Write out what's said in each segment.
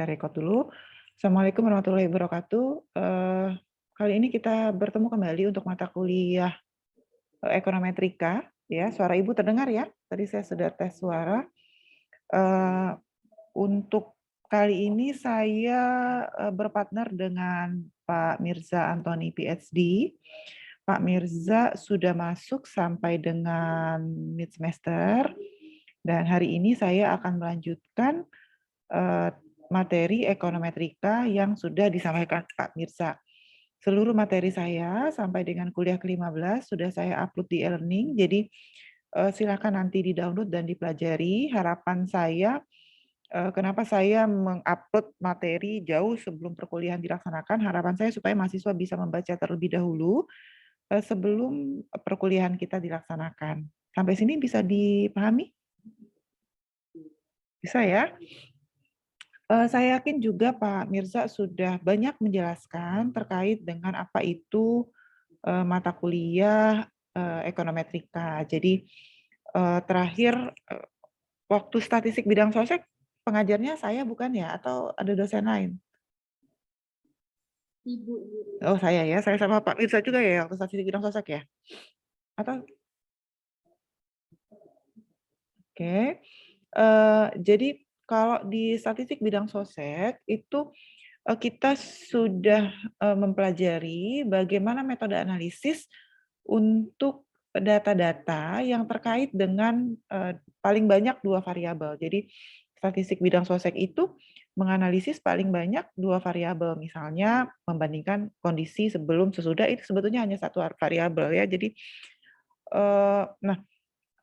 Share record dulu. Assalamualaikum warahmatullahi wabarakatuh. Kali ini kita bertemu kembali untuk mata kuliah ekonometrika. Ya, suara Ibu terdengar ya? Tadi saya sudah tes suara. Untuk kali ini saya berpartner dengan Pak Mirza Antoni PhD. Pak Mirza sudah masuk sampai dengan mid semester. Dan hari ini saya akan melanjutkan materi ekonometrika yang sudah disampaikan Pak Mirza. Seluruh materi saya sampai dengan kuliah ke-15 sudah saya upload di e-learning, jadi silakan nanti di-download dan dipelajari. Harapan saya, kenapa saya mengupload materi jauh sebelum perkuliahan dilaksanakan, harapan saya supaya mahasiswa bisa membaca terlebih dahulu sebelum perkuliahan kita dilaksanakan. Sampai sini bisa dipahami? Bisa ya? Saya yakin juga Pak Mirza sudah banyak menjelaskan terkait dengan apa itu mata kuliah ekonometrika. Jadi terakhir waktu statistik bidang sosek pengajarnya saya bukan ya, atau ada dosen lain? Ibu. Oh saya ya, saya sama Pak Mirza juga ya waktu statistik bidang sosek ya? Atau oke. Jadi kalau di statistik bidang sosek itu kita sudah mempelajari bagaimana metode analisis untuk data-data yang terkait dengan paling banyak 2 variabel. Jadi statistik bidang sosek itu menganalisis paling banyak 2 variabel, misalnya membandingkan kondisi sebelum sesudah itu sebetulnya hanya 1 variabel ya. Jadi nah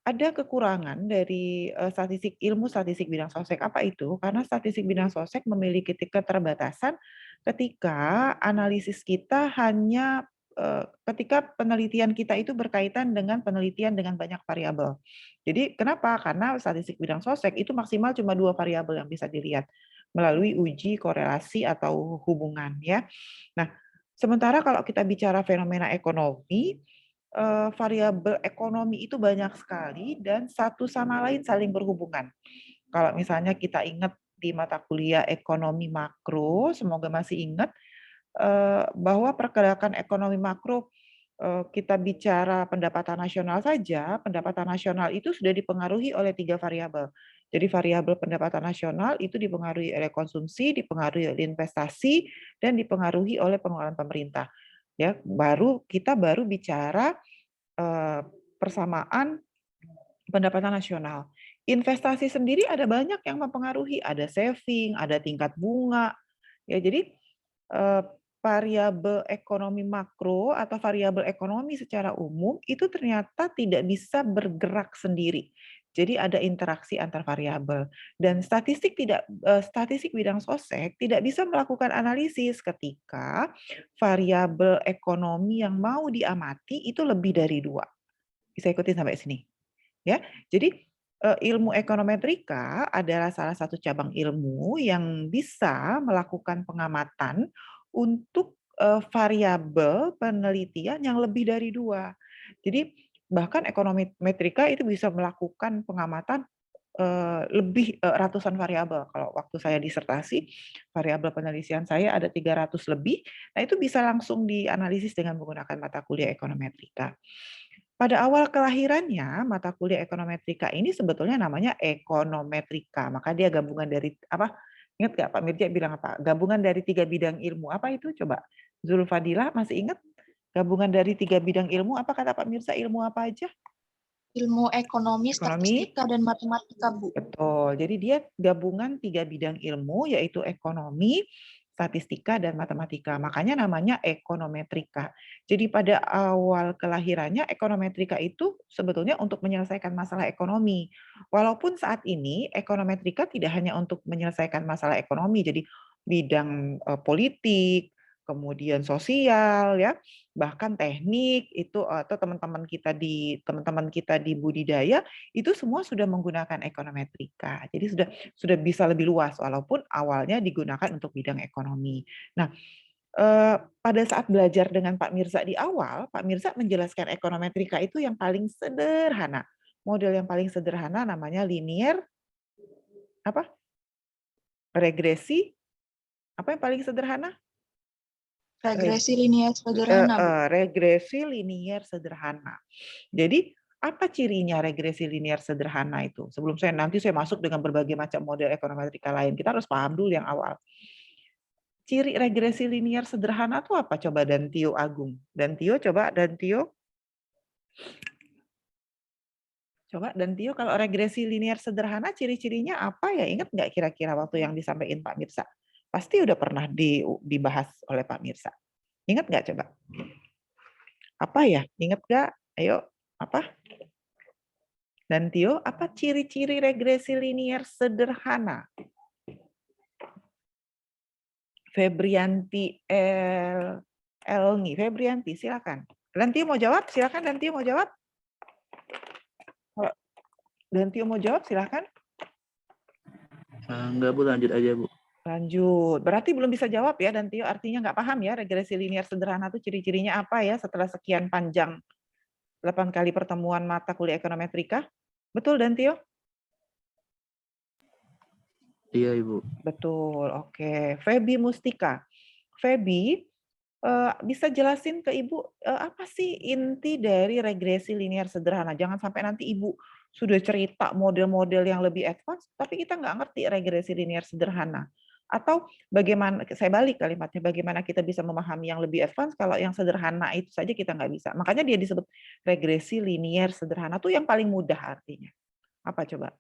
ada kekurangan dari ilmu statistik bidang sosek. Apa itu? Karena statistik bidang sosek memiliki keterbatasan ketika analisis kita hanya ketika penelitian kita itu berkaitan dengan penelitian dengan banyak variabel. Jadi kenapa? Karena statistik bidang sosek itu maksimal cuma 2 variabel yang bisa dilihat melalui uji korelasi atau hubungan ya. Nah, sementara kalau kita bicara fenomena ekonomi, variabel ekonomi itu banyak sekali dan satu sama lain saling berhubungan. Kalau misalnya kita ingat di mata kuliah ekonomi makro, semoga masih ingat, bahwa pergerakan ekonomi makro, kita bicara pendapatan nasional saja, pendapatan nasional itu sudah dipengaruhi oleh 3 variabel. Jadi variabel pendapatan nasional itu dipengaruhi oleh konsumsi, dipengaruhi oleh investasi, dan dipengaruhi oleh pengeluaran pemerintah. Ya, kita baru bicara persamaan pendapatan nasional. Investasi sendiri ada banyak yang mempengaruhi, ada saving, ada tingkat bunga. Ya, jadi variabel ekonomi makro atau variabel ekonomi secara umum itu ternyata tidak bisa bergerak sendiri. Jadi ada interaksi antar variabel dan statistik bidang sosek tidak bisa melakukan analisis ketika variabel ekonomi yang mau diamati itu lebih dari 2. Bisa ikutin sampai sini? Ya, jadi ilmu ekonometrika adalah salah satu cabang ilmu yang bisa melakukan pengamatan untuk variabel penelitian yang lebih dari 2. Jadi bahkan ekonometrika itu bisa melakukan pengamatan lebih ratusan variabel. Kalau waktu saya disertasi, variabel penelitian saya ada 300 lebih. Nah, itu bisa langsung dianalisis dengan menggunakan mata kuliah ekonometrika. Pada awal kelahirannya, mata kuliah ekonometrika ini sebetulnya namanya ekonometrika. Maka dia gabungan dari apa? Ingat nggak Pak Mirja bilang apa? Gabungan dari 3 bidang ilmu. Apa itu coba? Zulfadila masih ingat? Gabungan dari 3 bidang ilmu, apa kata Pak Mirza, ilmu apa aja? Ilmu ekonomi, Ekonomi, statistika, dan matematika, Bu. betul. Jadi dia gabungan 3 bidang ilmu, yaitu ekonomi, statistika, dan matematika. Makanya namanya ekonometrika. Jadi pada awal kelahirannya, ekonometrika itu sebetulnya untuk menyelesaikan masalah ekonomi. Walaupun saat ini ekonometrika tidak hanya untuk menyelesaikan masalah ekonomi, jadi bidang politik, kemudian sosial, ya, bahkan teknik itu atau teman-teman kita di budidaya itu semua sudah menggunakan ekonometrika. Jadi sudah bisa lebih luas walaupun awalnya digunakan untuk bidang ekonomi. Nah, pada saat belajar dengan Pak Mirza di awal, Pak Mirza menjelaskan ekonometrika itu yang paling sederhana. Model yang paling sederhana namanya linear apa? Regresi Apa yang paling sederhana? Regresi linier sederhana, Bu. Regresi linier sederhana. Jadi apa cirinya regresi linier sederhana itu? Sebelum nanti saya masuk dengan berbagai macam model ekonometrika lain, kita harus paham dulu yang awal. Ciri regresi linier sederhana itu apa? Coba Dantio Agung. Dantio, coba Dantio. Coba Dantio, kalau regresi linier sederhana ciri-cirinya apa ya? Ingat nggak kira-kira waktu yang disampaikan Pak Mirsa? Pasti udah pernah dibahas oleh Pak Mirsa. Ingat nggak coba? Apa ya? Ingat nggak? Ayo, apa? Dantio, apa ciri-ciri regresi linier sederhana? Febrianti Elni. Febrianti, silakan. Dantio mau jawab? Silakan Dantio mau jawab. Kalau Dantio mau jawab, silakan. Enggak, Bu, lanjut aja, Bu. Lanjut. Berarti belum bisa jawab ya, Dantio. Artinya nggak paham ya, regresi linier sederhana itu ciri-cirinya apa ya setelah sekian panjang 8 kali pertemuan mata kuliah ekonometrika. Betul, Dantio? Iya, Ibu. Betul, oke. Feby Mustika. Feby, bisa jelasin ke Ibu, apa sih inti dari regresi linier sederhana? Jangan sampai nanti Ibu sudah cerita model-model yang lebih advance, tapi kita nggak ngerti regresi linier sederhana. Atau bagaimana, saya balik kalimatnya, bagaimana kita bisa memahami yang lebih advance kalau yang sederhana itu saja kita nggak bisa. Makanya dia disebut regresi linier sederhana, tuh yang paling mudah artinya. Apa coba?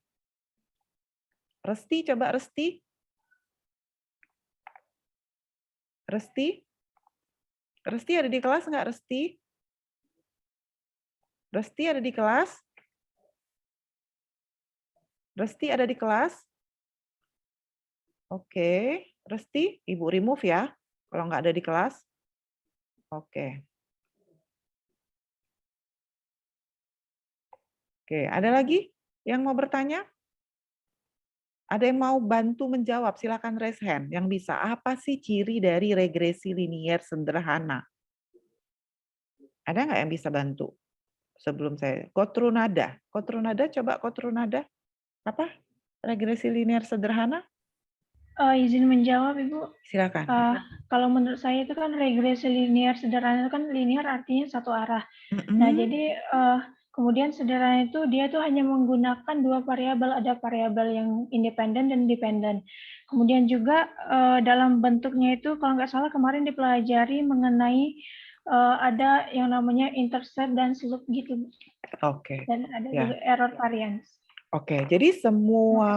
Resti, coba Resti. Resti? Resti ada di kelas nggak, Resti? Resti ada di kelas? Resti ada di kelas? Oke. Resti, Ibu remove ya, kalau nggak ada di kelas. Oke. Oke, ada lagi yang mau bertanya? Ada yang mau bantu menjawab? Silakan raise hand yang bisa. Apa sih ciri dari regresi linier sederhana? Ada nggak yang bisa bantu? Sebelum saya, Kotrunada. Kotrunada, coba Kotrunada. Apa? Regresi linier sederhana? Izin menjawab, Ibu. Silakan. Kalau menurut saya itu kan regresi linier sederhana itu kan linear artinya satu arah. Nah, jadi kemudian sederhana itu dia tuh hanya menggunakan dua variabel, ada variabel yang independen dan dependen. Kemudian juga dalam bentuknya itu kalau nggak salah kemarin dipelajari mengenai ada yang namanya intercept dan slope gitu. Oke. Dan ada Ya. juga error variance. Oke, jadi semua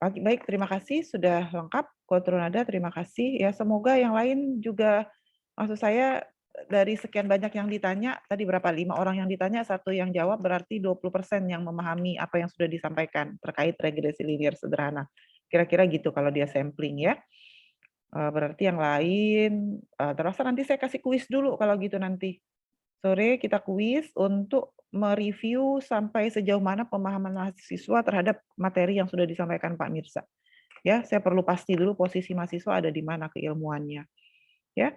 baik, terima kasih sudah lengkap. Kotrunada, terima kasih. Ya, semoga yang lain juga, maksud saya dari sekian banyak yang ditanya, tadi berapa? 5 orang yang ditanya, 1 yang jawab, berarti 20% yang memahami apa yang sudah disampaikan terkait regresi linier sederhana. Kira-kira gitu kalau dia sampling ya. Berarti yang lain, terasa nanti saya kasih kuis dulu kalau gitu nanti. Sore kita kuis untuk mereview sampai sejauh mana pemahaman mahasiswa terhadap materi yang sudah disampaikan Pak Mirsa. Ya, saya perlu pasti dulu posisi mahasiswa ada di mana keilmuannya. Ya,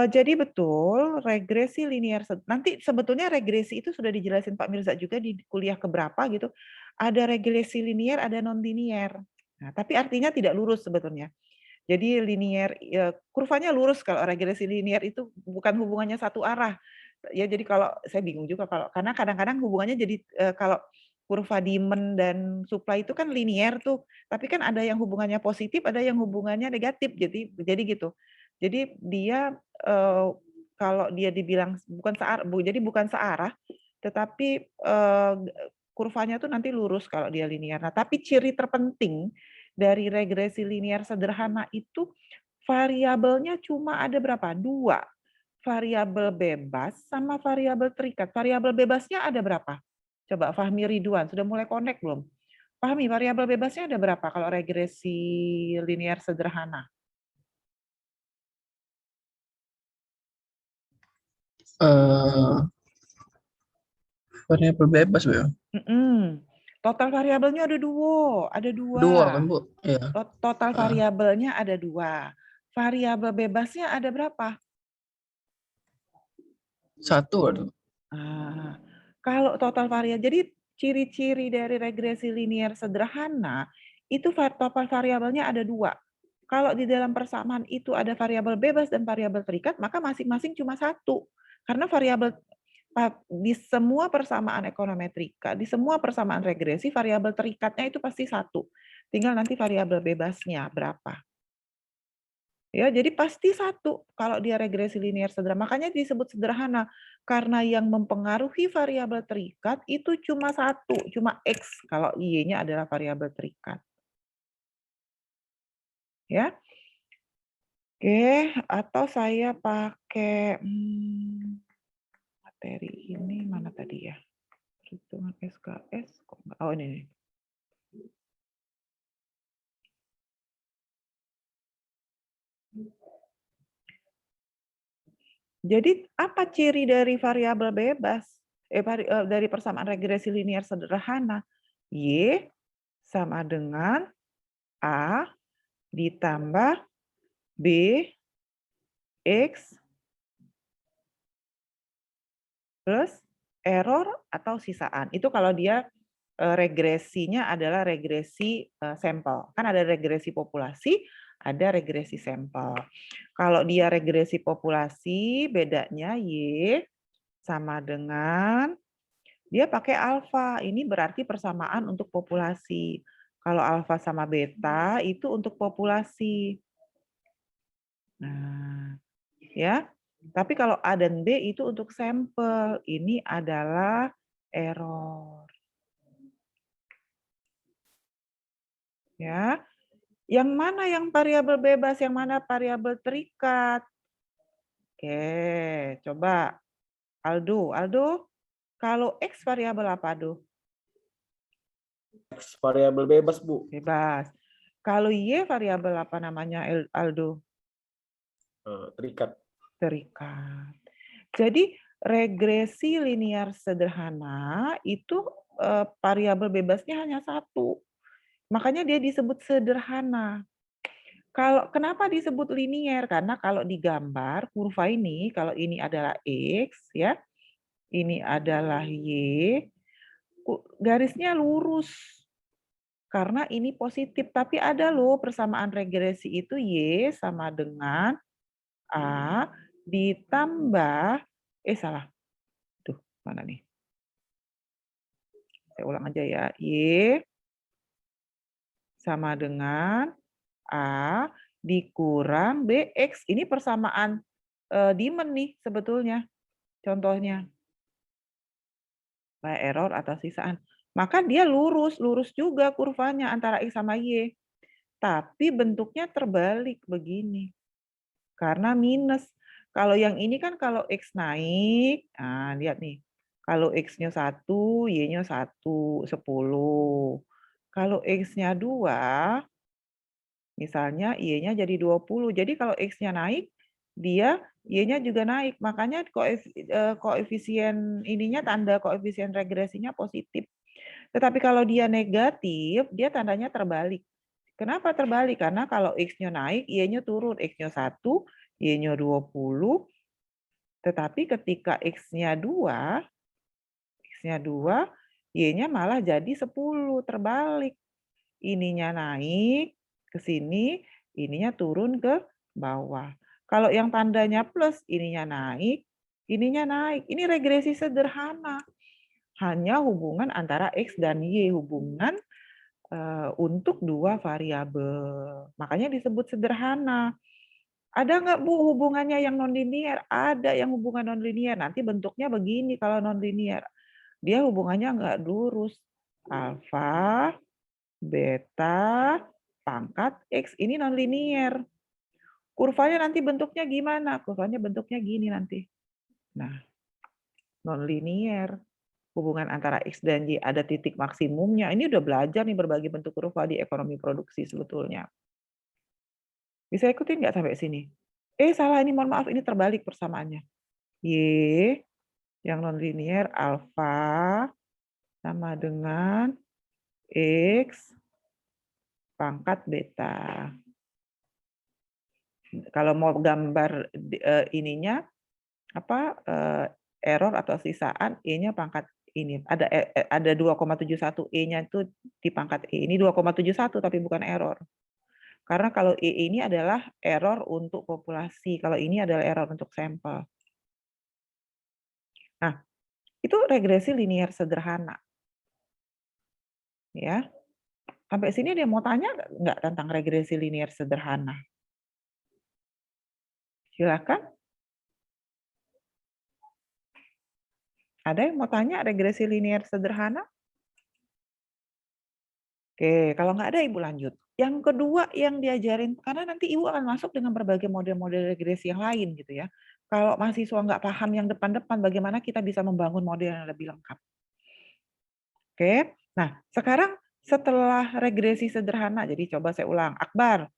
jadi betul regresi linier. Nanti sebetulnya regresi itu sudah dijelasin Pak Mirza juga di kuliah keberapa gitu. Ada regresi linier, ada non linier. Nah, tapi artinya tidak lurus sebetulnya. Jadi linier, kurvanya lurus kalau regresi linier itu bukan hubungannya satu arah. Ya jadi kalau saya bingung juga karena kadang-kadang hubungannya jadi kalau kurva demand dan supply itu kan linier tuh, tapi kan ada yang hubungannya positif, ada yang hubungannya negatif. Jadi gitu. Jadi dia kalau dia dibilang bukan searah, tetapi kurvanya tuh nanti lurus kalau dia linier. Nah, tapi ciri terpenting dari regresi linier sederhana itu variabelnya cuma ada berapa? 2. Variabel bebas sama variabel terikat. Variabel bebasnya ada berapa? Coba Fahmi Ridwan, sudah mulai connect belum? Fahmi, variabel bebasnya ada berapa kalau regresi linier sederhana? Variabel bebas, Bu. Total variabelnya ada 2, Dua kan, Bu? Iya. Total variabelnya ada 2. Variabel bebasnya ada berapa? 1 ada. Kalau total variabel, jadi ciri-ciri dari regresi linier sederhana itu total variabelnya ada 2. Kalau di dalam persamaan itu ada variabel bebas dan variabel terikat, maka masing-masing cuma satu. Karena variabel di semua persamaan ekonometrika, di semua persamaan regresi, variabel terikatnya itu pasti satu. Tinggal nanti variabel bebasnya berapa. Ya, jadi pasti satu kalau dia regresi linear sederhana. Makanya disebut sederhana karena yang mempengaruhi variabel terikat itu cuma satu, cuma X kalau Y-nya adalah variabel terikat. Ya. Oke, atau saya pakai materi ini mana tadi ya? Perhitungan SKS kok enggak? Oh ini nih. Jadi apa ciri dari variabel bebas? Dari persamaan regresi linear sederhana? Y sama dengan A ditambah B X plus error atau sisaan. Itu kalau dia regresinya adalah regresi sampel. Kan ada regresi populasi, ada regresi sampel. Kalau dia regresi populasi, bedanya Y sama dengan dia pakai alfa. Ini berarti persamaan untuk populasi. Kalau alfa sama beta itu untuk populasi. Nah, ya. Tapi kalau A dan B itu untuk sampel. Ini adalah error. Ya. Yang mana yang variabel bebas, yang mana variabel terikat? Oke, coba Aldo. Aldo, kalau X variabel apa, Aldo? X variabel bebas, Bu. Bebas. Kalau Y variabel apa namanya, Aldo? Terikat. Terikat. Jadi regresi linear sederhana itu variabel bebasnya hanya satu. Makanya dia disebut sederhana. Kenapa disebut linear? Karena kalau digambar kurva ini, kalau ini adalah X ya, ini adalah Y, garisnya lurus. Karena ini positif, tapi ada loh persamaan regresi itu Y sama dengan A ditambah salah. Tuh, mana nih? Saya ulang aja ya. Y sama dengan A dikurang BX. Ini persamaan Diemen nih sebetulnya. Contohnya. By error atau sisaan. Maka dia lurus juga kurvanya antara X sama Y. Tapi bentuknya terbalik begini. Karena minus. Kalau yang ini kan kalau X naik, nah lihat nih. Kalau X-nya 1, Y-nya 1, 10. Kalau X-nya 2, misalnya Y-nya jadi 20. Jadi kalau X-nya naik, dia Y-nya juga naik. Makanya koefisien ininya tanda koefisien regresinya positif. Tetapi kalau dia negatif, dia tandanya terbalik. Kenapa terbalik? Karena kalau X-nya naik, Y-nya turun. X-nya 1, Y-nya 20. Tetapi ketika X-nya 2, Y-nya malah jadi 10, terbalik. Ininya naik ke sini, ininya turun ke bawah. Kalau yang tandanya plus, ininya naik, ininya naik. Ini regresi sederhana. Hanya hubungan antara X dan Y, hubungan untuk dua variabel. Makanya disebut sederhana. Ada nggak Bu hubungannya yang nonlinier? Ada yang hubungan nonlinier. Nanti bentuknya begini kalau nonlinier. Dia hubungannya nggak lurus. Alfa, beta, pangkat X. Ini nonlinier. Kurvanya nanti bentuknya gimana? Kurvanya bentuknya gini nanti. Nah, nonlinier. Hubungan antara X dan Y ada titik maksimumnya. Ini udah belajar nih berbagai bentuk kurva di ekonomi produksi sebetulnya. Bisa ikutin nggak sampai sini? Salah ini, mohon maaf, ini terbalik persamaannya. Y yang nonlinier alfa sama dengan X pangkat beta. Kalau mau gambar ininya apa error atau sisaan E-nya pangkat ini. Ada 2,71 E-nya itu di pangkat E. Ini 2,71 tapi bukan error. Karena kalau E ini adalah error untuk populasi, kalau ini adalah error untuk sampel. Nah, itu regresi linear sederhana. Ya. Sampai sini dia mau tanya nggak tentang regresi linear sederhana? Silakan. Ada yang mau tanya regresi linear sederhana? Oke, kalau nggak ada Ibu lanjut. Yang kedua yang diajarin, karena nanti Ibu akan masuk dengan berbagai model-model regresi yang lain gitu ya. Kalau mahasiswa nggak paham yang depan-depan, bagaimana kita bisa membangun model yang lebih lengkap. Oke, nah sekarang setelah regresi sederhana, jadi coba saya ulang. Akbar,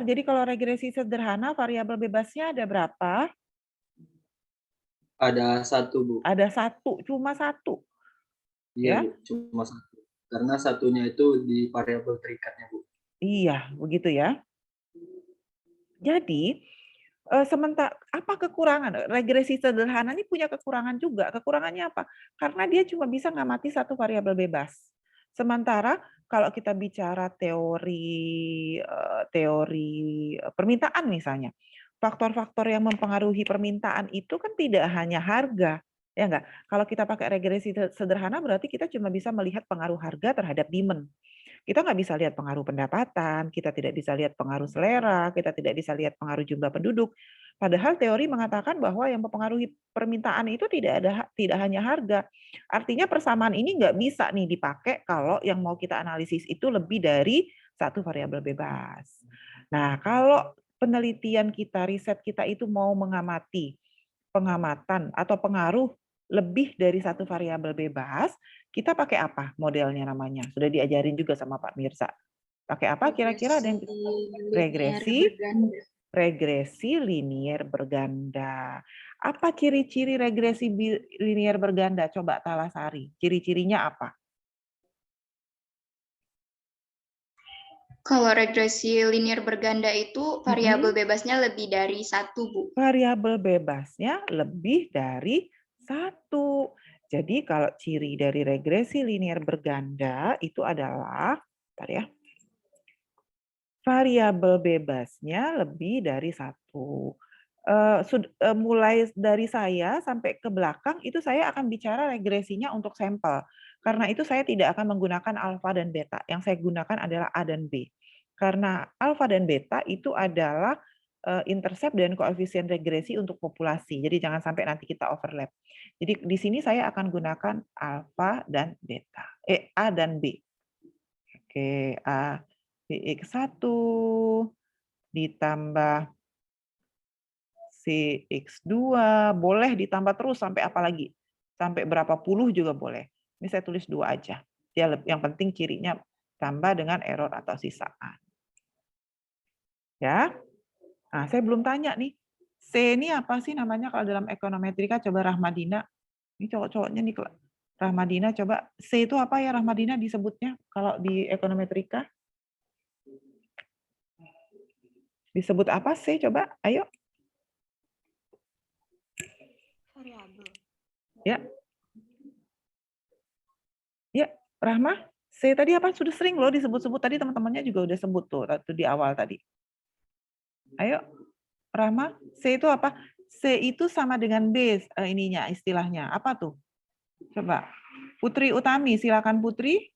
jadi kalau regresi sederhana variabel bebasnya ada berapa? Ada 1, Bu. Ada 1, cuma 1. Iya, Ya? Bu, cuma 1. Karena satunya itu di variabel terikatnya, Bu. Iya, begitu ya. Jadi, sementara apa kekurangan? Regresi sederhana ini punya kekurangan juga. Kekurangannya apa? Karena dia cuma bisa ngamati 1 variabel bebas. Sementara kalau kita bicara teori permintaan misalnya, faktor-faktor yang mempengaruhi permintaan itu kan tidak hanya harga, ya enggak? Kalau kita pakai regresi sederhana berarti kita cuma bisa melihat pengaruh harga terhadap demand. Kita nggak bisa lihat pengaruh pendapatan, kita tidak bisa lihat pengaruh selera, kita tidak bisa lihat pengaruh jumlah penduduk. Padahal teori mengatakan bahwa yang mempengaruhi permintaan itu tidak hanya harga. Artinya persamaan ini nggak bisa nih dipakai kalau yang mau kita analisis itu lebih dari 1 variabel bebas. Nah, kalau penelitian kita, riset kita itu mau mengamati pengamatan atau pengaruh lebih dari 1 variabel bebas, kita pakai apa modelnya namanya? Sudah diajarin juga sama Pak Mirza. Pakai apa kira-kira? Ada yang regresi linier berganda. Apa ciri-ciri regresi linier berganda? Coba Talasari. Ciri-cirinya apa? Kalau regresi linear berganda itu variabel bebasnya lebih dari 1, Bu. Variabel bebasnya lebih dari 1. Jadi kalau ciri dari regresi linear berganda itu adalah, bentar ya, variabel bebasnya lebih dari 1. Mulai dari saya sampai ke belakang itu saya akan bicara regresinya untuk sampel. Karena itu saya tidak akan menggunakan alfa dan beta. Yang saya gunakan adalah A dan B. Karena alfa dan beta itu adalah intercept dan koefisien regresi untuk populasi. Jadi jangan sampai nanti kita overlap. Jadi di sini saya akan gunakan alfa dan beta. A dan B. Oke, A BX1 ditambah CX2, boleh ditambah terus sampai apa lagi? Sampai berapa puluh juga boleh. Ini saya tulis 2 aja. Yang penting cirinya tambah dengan error atau sisaan. Ya. Nah, saya belum tanya nih. C ini apa sih namanya kalau dalam ekonometrika? Coba Rahmadina. Ini cowok-cowoknya nih Rahmadina, coba C itu apa ya Rahmadina disebutnya kalau di ekonometrika? Disebut apa C? Coba, ayo. Variabel. Ya. Ya, Rahma. C tadi apa? Sudah sering loh disebut-sebut tadi teman-temannya juga udah sebut tuh di awal tadi. Ayo, Rahma, C itu apa? C itu sama dengan B ininya istilahnya. Apa tuh? Coba. Putri Utami, silakan Putri.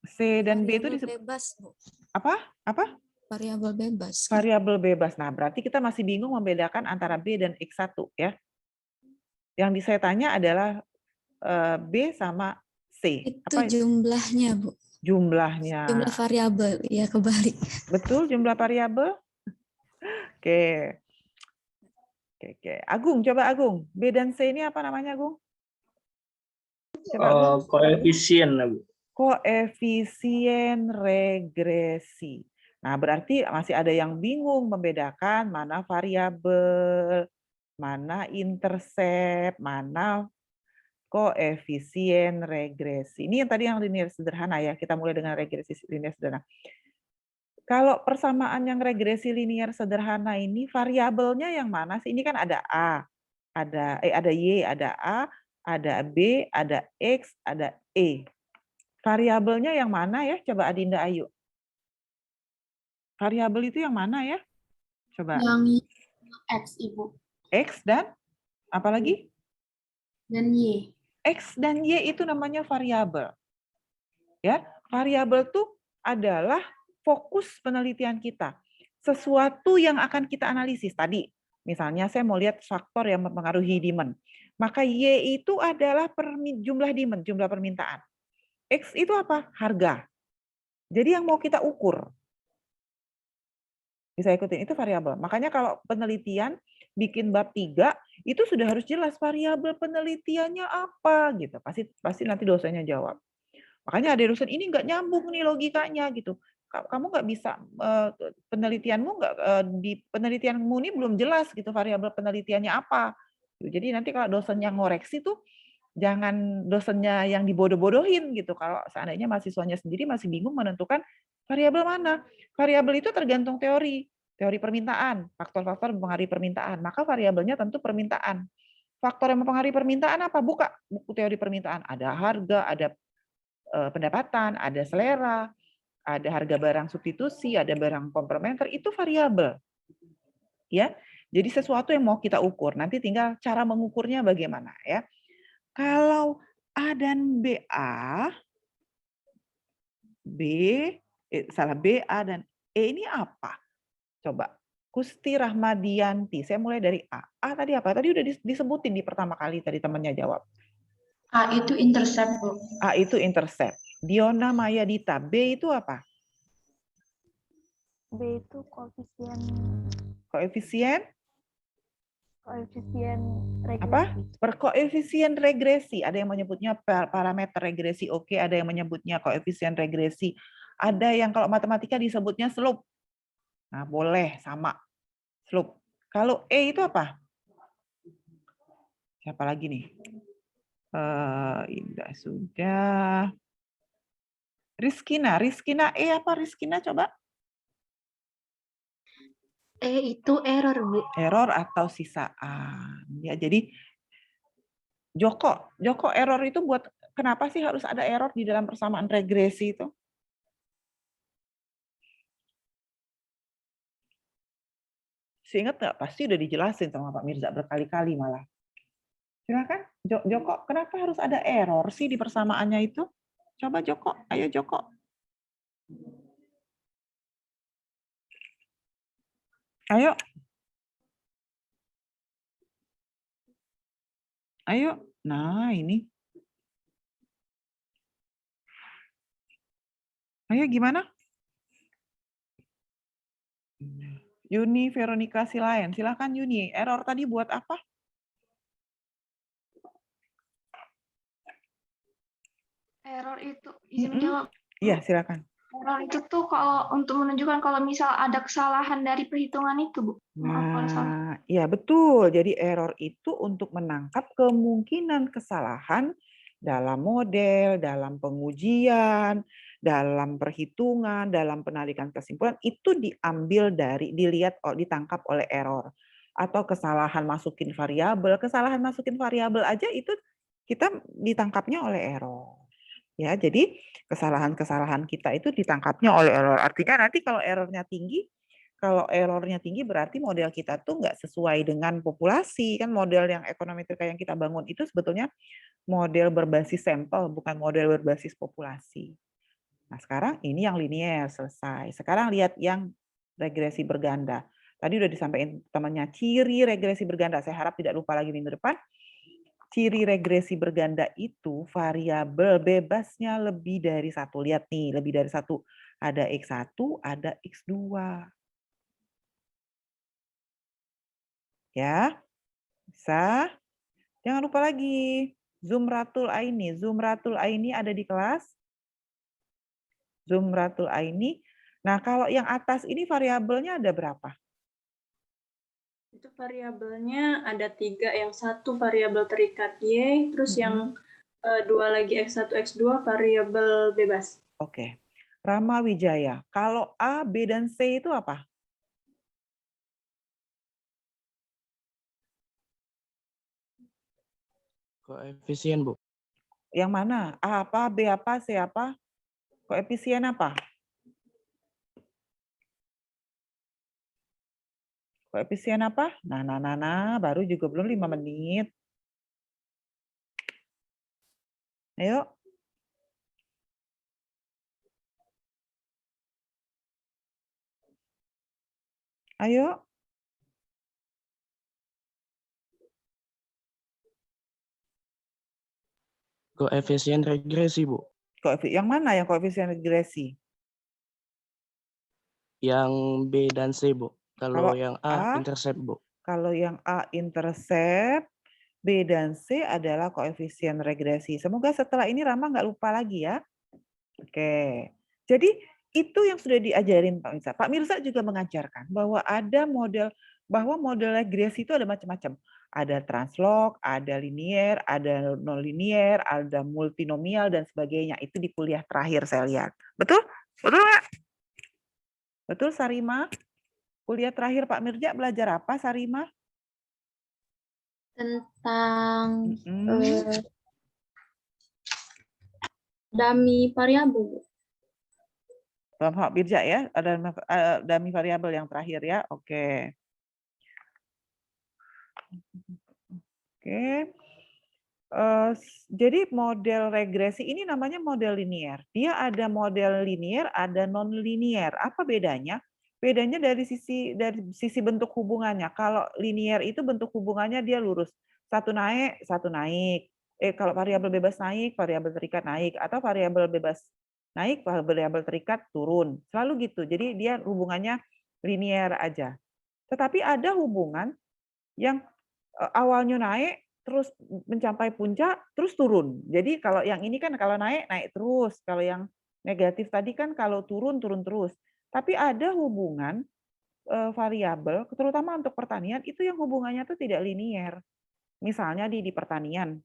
C dan B itu disebut bebas, Bu. apa? Apa? Variabel bebas. Variabel bebas. Nah, berarti kita masih bingung membedakan antara B dan X1 ya. Yang saya tanya adalah B sama C. Itu apa jumlahnya, Bu. Jumlahnya. Jumlah variabel, ya kebalik. Betul, jumlah variabel. Oke. Oke. Agung, coba Agung. B dan C ini apa namanya, Agung? Coba, Agung. Koefisien, Bu. Koefisien regresi. Nah, berarti masih ada yang bingung membedakan mana variabel, mana intercept, mana koefisien regresi. Ini yang tadi yang linear sederhana ya. Kita mulai dengan regresi linear sederhana. Kalau persamaan yang regresi linear sederhana ini variabelnya yang mana sih? Ini kan ada A, ada Y, ada A, ada B, ada X, ada E. Variabelnya yang mana ya? Coba Adinda Ayu. Variabel itu yang mana ya? Coba. Yang X, Ibu. X dan apa lagi? Dan Y. X dan Y itu namanya variabel. Ya, variabel itu adalah fokus penelitian kita. Sesuatu yang akan kita analisis tadi. Misalnya saya mau lihat faktor yang mempengaruhi demand. Maka Y itu adalah jumlah demand, jumlah permintaan. X itu apa? Harga. Jadi yang mau kita ukur. Bisa ikutin, itu variabel. Makanya kalau penelitian bikin bab 3, itu sudah harus jelas variabel penelitiannya apa gitu. Pasti nanti dosennya jawab. Makanya ada dosen ini nggak nyambung nih logikanya gitu. Kamu nggak bisa penelitianmu nggak di penelitianmu ini belum jelas gitu variabel penelitiannya apa. Jadi nanti kalau dosen yang ngoreksi tuh jangan dosennya yang dibodoh-bodohin gitu. Kalau seandainya mahasiswanya sendiri masih bingung menentukan variabel mana. Variabel itu tergantung teori permintaan, faktor-faktor mempengaruhi permintaan. Maka variabelnya tentu permintaan. Faktor yang mempengaruhi permintaan apa? Buka buku teori permintaan. Ada harga, ada pendapatan, ada selera, ada harga barang substitusi, ada barang komplementer, itu variabel. Ya. Jadi sesuatu yang mau kita ukur, nanti tinggal cara mengukurnya bagaimana ya. Kalau A dan BA, B, A dan E ini apa? Coba. Kusti Rahmadianti. Saya mulai dari A. A tadi apa? Tadi udah disebutin di pertama kali tadi temannya jawab. A itu intercept, Bu. A itu intercept. Diona Mayadita. B itu apa? B itu koefisien Koefisien regresi. apa? Perkoefisien regresi. Ada yang menyebutnya parameter regresi. Oke, ada yang menyebutnya koefisien regresi. Ada yang kalau matematika disebutnya slope. Nah, boleh sama. Slope. Kalau E itu apa? Siapa lagi nih? Indah sudah. Rizkina E apa Rizkina coba? E itu error, Bu. Error atau sisaan. Ya, jadi Joko error itu buat kenapa sih harus ada error di dalam persamaan regresi itu? Seingat nggak? Pasti udah dijelasin sama Pak Mirza berkali-kali malah. Silakan, Joko, kenapa harus ada error sih di persamaannya itu? Coba Joko, ayo Joko. Ayo. Ayo. Nah, ini. Ayo gimana? Yuni Veronica Silayan. Silakan Yuni. Error tadi buat apa? Error itu izin jawab. Iya, silakan. Error itu tuh kalau untuk menunjukkan kalau misal ada kesalahan dari perhitungan itu, Bu. Maaf kalau salah. Nah, iya betul. Jadi error itu untuk menangkap kemungkinan kesalahan dalam model, dalam pengujian, dalam perhitungan, dalam penarikan kesimpulan itu diambil dari ditangkap oleh error atau kesalahan masukin variabel aja itu kita ditangkapnya oleh error. Ya, jadi kesalahan-kesalahan kita itu ditangkapnya oleh error. Artinya nanti kalau errornya tinggi berarti model kita tuh nggak sesuai dengan populasi. Kan model yang ekonometrika yang kita bangun itu sebetulnya model berbasis sampel, bukan model berbasis populasi. Nah, sekarang ini yang linier selesai. Sekarang lihat yang regresi berganda. Tadi udah disampaikan temannya ciri regresi berganda. Saya harap tidak lupa lagi minggu depan. Ciri regresi berganda itu variabel bebasnya lebih dari satu. Lihat nih, lebih dari satu. Ada X1, ada X2. Ya, bisa. Jangan lupa lagi, Zumratul Aini. Zumratul Aini ada di kelas? Zumratul Aini. Nah, kalau yang atas ini variabelnya ada berapa? Itu variabelnya ada 3, yang satu variabel terikat Y, terus yang 2 lagi X1, X2 variabel bebas. Oke. Rama Wijaya, kalau A, B, dan C itu apa? Koefisien, Bu. Yang mana? A apa, B apa, C apa? Koefisien apa? Koefisien apa? Nah, baru juga belum 5 menit. Ayo. Ayo. Koefisien regresi, Bu. Yang mana yang koefisien regresi? Yang B dan C, Bu. Kalau Kalau yang A, A, intercept, Bu. Kalau yang A intercept, B dan C adalah koefisien regresi. Semoga setelah ini Rama nggak lupa lagi ya. Oke. Jadi itu yang sudah diajarin Pak Mirza. Pak Mirza juga mengajarkan bahwa model regresi itu ada macam-macam. Ada translog, ada linier, ada nonlinier, ada multinomial dan sebagainya. Itu di kuliah terakhir saya lihat. Betul? Betul nggak? Betul Sarima? Kuliah terakhir Pak Mirza belajar apa Sarima? Tentang dummy variabel. Pak Mirza ya, ada dummy variabel yang terakhir ya. Oke. Oke. Jadi model regresi ini namanya model linier. Dia ada model linier, ada non-linier. Apa bedanya? Bedanya dari sisi bentuk hubungannya. Kalau linier itu bentuk hubungannya dia lurus. Satu naik, satu naik. Kalau variabel bebas naik, variabel terikat naik. Atau variabel bebas naik, variabel terikat turun. Selalu gitu. Jadi dia hubungannya linier aja. Tetapi ada hubungan yang awalnya naik, terus mencapai puncak, terus turun. Jadi kalau yang ini kan kalau naik, naik terus. Kalau yang negatif tadi kan kalau turun, turun terus. Tapi ada hubungan variabel, terutama untuk pertanian, itu yang hubungannya tuh tidak linier. Misalnya di pertanian.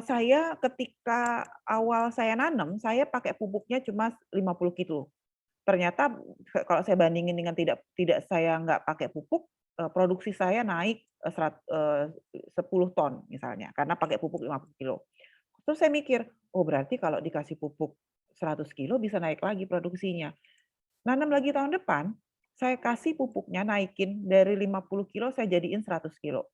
Saya ketika awal saya nanam, saya pakai pupuknya cuma 50 kilo. Ternyata kalau saya bandingin dengan tidak saya nggak pakai pupuk, produksi saya naik 10 ton misalnya, karena pakai pupuk 50 kilo. Terus saya mikir, oh berarti kalau dikasih pupuk 100 kilo bisa naik lagi produksinya. Nanam lagi tahun depan, saya kasih pupuknya naikin dari 50 kilo saya jadiin 100 kilo.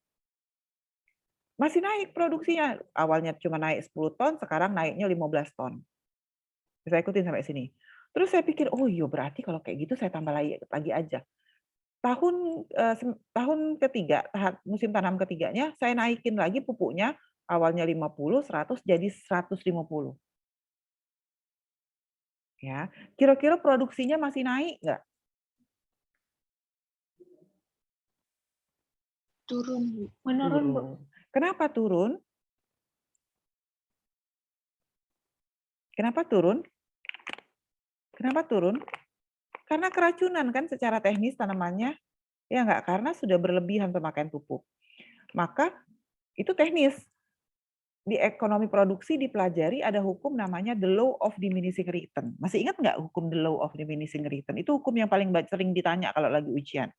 Masih naik produksinya. Awalnya cuma naik 10 ton, sekarang naiknya 15 ton. Saya ikutin sampai sini. Terus saya pikir, oh iya berarti kalau kayak gitu saya tambah lagi aja. Tahun ketiga, musim tanam ketiganya, saya naikin lagi pupuknya, awalnya 50, 100 jadi 150. Ya, kira-kira produksinya masih naik nggak? Turun. Menurun, Bu. Kenapa turun? Kenapa turun? Kenapa turun? Karena keracunan kan secara teknis tanamannya. Ya enggak, karena sudah berlebihan pemakaian pupuk. Maka itu teknis. Di ekonomi produksi dipelajari ada hukum namanya the law of diminishing return. Masih ingat nggak hukum the law of diminishing return? Itu hukum yang paling sering ditanya kalau lagi ujian.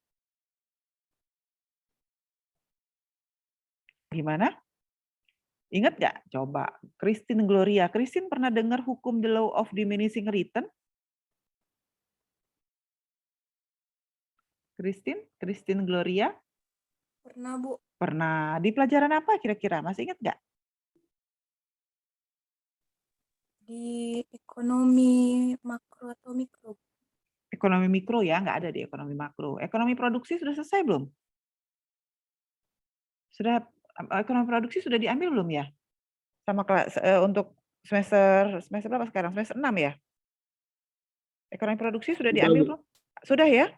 Gimana? Ingat nggak? Coba. Christine Gloria. Christine pernah dengar hukum the law of diminishing return? Christine Gloria? Pernah, Bu. Pernah. Di pelajaran apa kira-kira? Masih ingat nggak? Di ekonomi makro atau mikro? Ekonomi mikro ya, nggak ada di ekonomi makro. Ekonomi produksi sudah selesai belum? Sudah, ekonomi produksi sudah diambil belum ya? Sama kelas untuk semester berapa sekarang? Semester 6 ya? Ekonomi produksi sudah diambil belum? Sudah ya?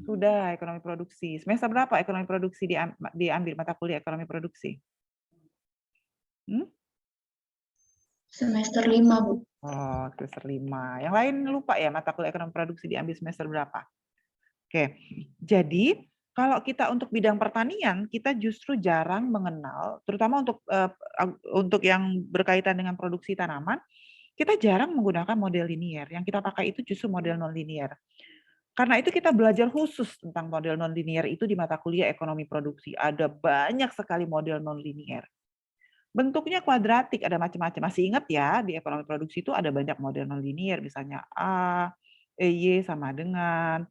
Sudah ekonomi produksi. Semester berapa ekonomi produksi diambil mata kuliah ekonomi produksi? Semester 5, Bu. Oh, semester 5. Yang lain lupa ya mata kuliah ekonomi produksi diambil semester berapa? Oke. Jadi, kalau kita untuk bidang pertanian, kita justru jarang mengenal, terutama untuk yang berkaitan dengan produksi tanaman, kita jarang menggunakan model linier. Yang kita pakai itu justru model non-linier. Karena itu kita belajar khusus tentang model non-linier itu di mata kuliah ekonomi produksi. Ada banyak sekali model non-linier. Bentuknya kuadratik, ada macam-macam. Masih ingat ya, di ekonomi produksi itu ada banyak model non-linier, misalnya A, Y sama dengan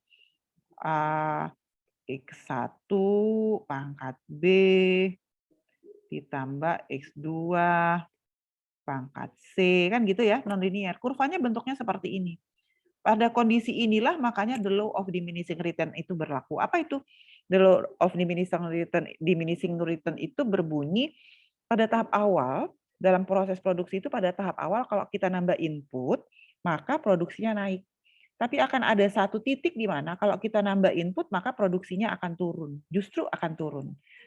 A X1 pangkat B ditambah X2 pangkat C, kan gitu ya, nonlinear. Kurvanya bentuknya seperti ini. Pada kondisi inilah makanya the law of diminishing return itu berlaku. Apa itu? The law of diminishing return itu berbunyi pada tahap awal, dalam proses produksi itu pada tahap awal kalau kita nambah input, maka produksinya naik. Tapi akan ada satu titik di mana kalau kita nambah input, maka produksinya akan turun. Justru akan turun.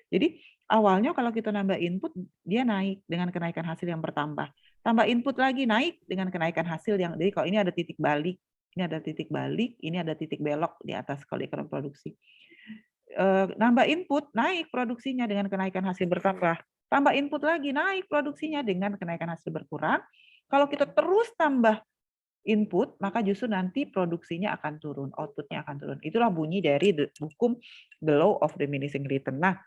Jadi awalnya kalau kita nambah input, dia naik dengan kenaikan hasil yang bertambah. Tambah input lagi naik dengan kenaikan hasil yang, jadi kalau ini ada titik balik, ini ada titik balik, ini ada titik belok di atas kalau ekonomi produksi. Nambah input, naik produksinya dengan kenaikan hasil bertambah. Tambah input lagi, naik produksinya dengan kenaikan hasil berkurang. Kalau kita terus tambah input, maka justru nanti produksinya akan turun, outputnya akan turun. Itulah bunyi dari hukum the law of diminishing return. Nah,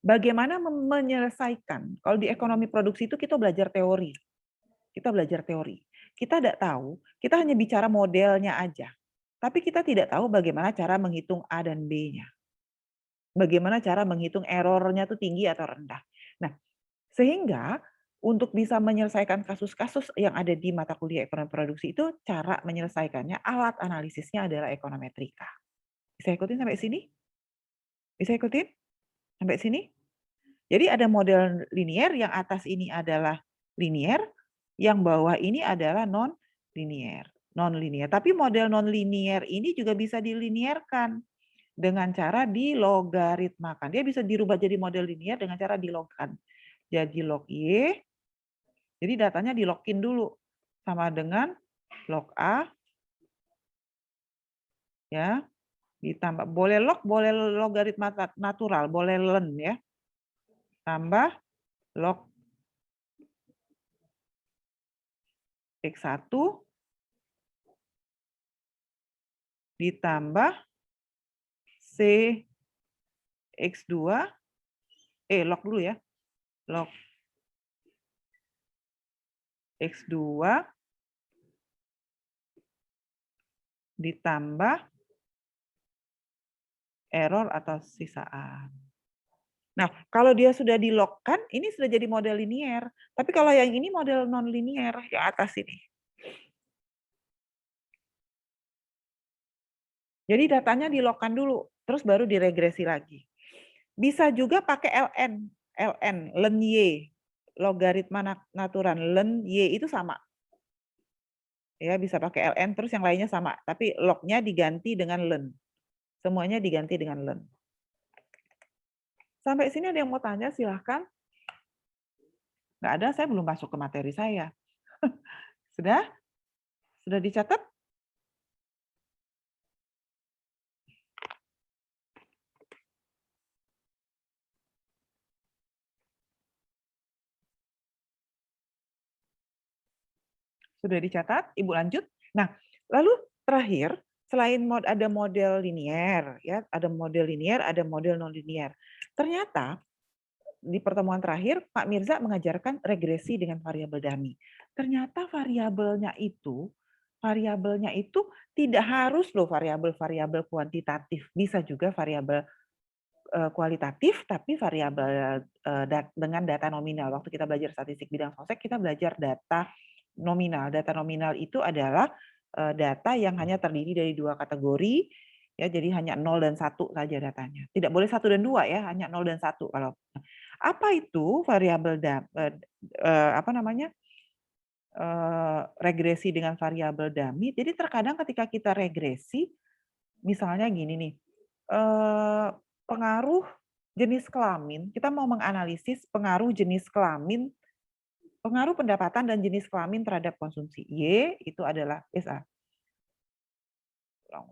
bagaimana menyelesaikan? Kalau di ekonomi produksi itu kita belajar teori. Kita belajar teori. Kita tidak tahu, kita hanya bicara modelnya aja. Tapi kita tidak tahu bagaimana cara menghitung A dan B-nya. Bagaimana cara menghitung error-nya itu tinggi atau rendah. Nah, sehingga untuk bisa menyelesaikan kasus-kasus yang ada di mata kuliah ekonomi produksi itu cara menyelesaikannya, alat analisisnya adalah ekonometrika. Bisa ikutin sampai sini? Bisa ikutin? Sampai sini? Jadi ada model linier, yang atas ini adalah linier, yang bawah ini adalah non-linier. Tapi model non-linier ini juga bisa dilinearkan dengan cara dilogaritmakan. Dia bisa dirubah jadi model linier dengan cara dilogkan. Jadi log Y, jadi datanya di-login dulu sama dengan log A, ya, ditambah boleh log, boleh logaritma natural, boleh len ya, tambah log X1 ditambah C X2, log dulu ya, log X2 ditambah error atau sisaan. Nah, kalau dia sudah dilogkan, ini sudah jadi model linier. Tapi kalau yang ini model non-linier, yang atas ini. Jadi datanya dilogkan dulu, terus baru diregresi lagi. Bisa juga pakai len Y, logaritma natural, len Y itu sama. Ya, bisa pakai ln, terus yang lainnya sama. Tapi lognya diganti dengan len. Semuanya diganti dengan len. Sampai sini ada yang mau tanya, silahkan. Nggak ada, saya belum masuk ke materi saya. Sudah? Sudah dicatat? Sudah dicatat? Ibu lanjut. Nah, lalu terakhir, selain ada model linier, ya, ada model linier, ada model non-linier. Ternyata di pertemuan terakhir Pak Mirza mengajarkan regresi dengan variabel dummy. Ternyata variabelnya itu tidak harus loh variabel kuantitatif, bisa juga variabel kualitatif, tapi variabel dengan data nominal. Waktu kita belajar statistik bidang sosek, kita belajar data nominal. Data nominal itu adalah data yang hanya terdiri dari dua kategori, ya, jadi hanya 0 dan 1 saja datanya. Tidak boleh 1 dan 2 ya, hanya 0 dan 1 kalau. Apa itu variabel regresi dengan variabel dummy? Jadi terkadang ketika kita regresi, misalnya gini nih, pengaruh jenis kelamin, kita mau menganalisis pengaruh jenis kelamin, pengaruh pendapatan dan jenis kelamin terhadap konsumsi. Y itu adalah SA. Ulang.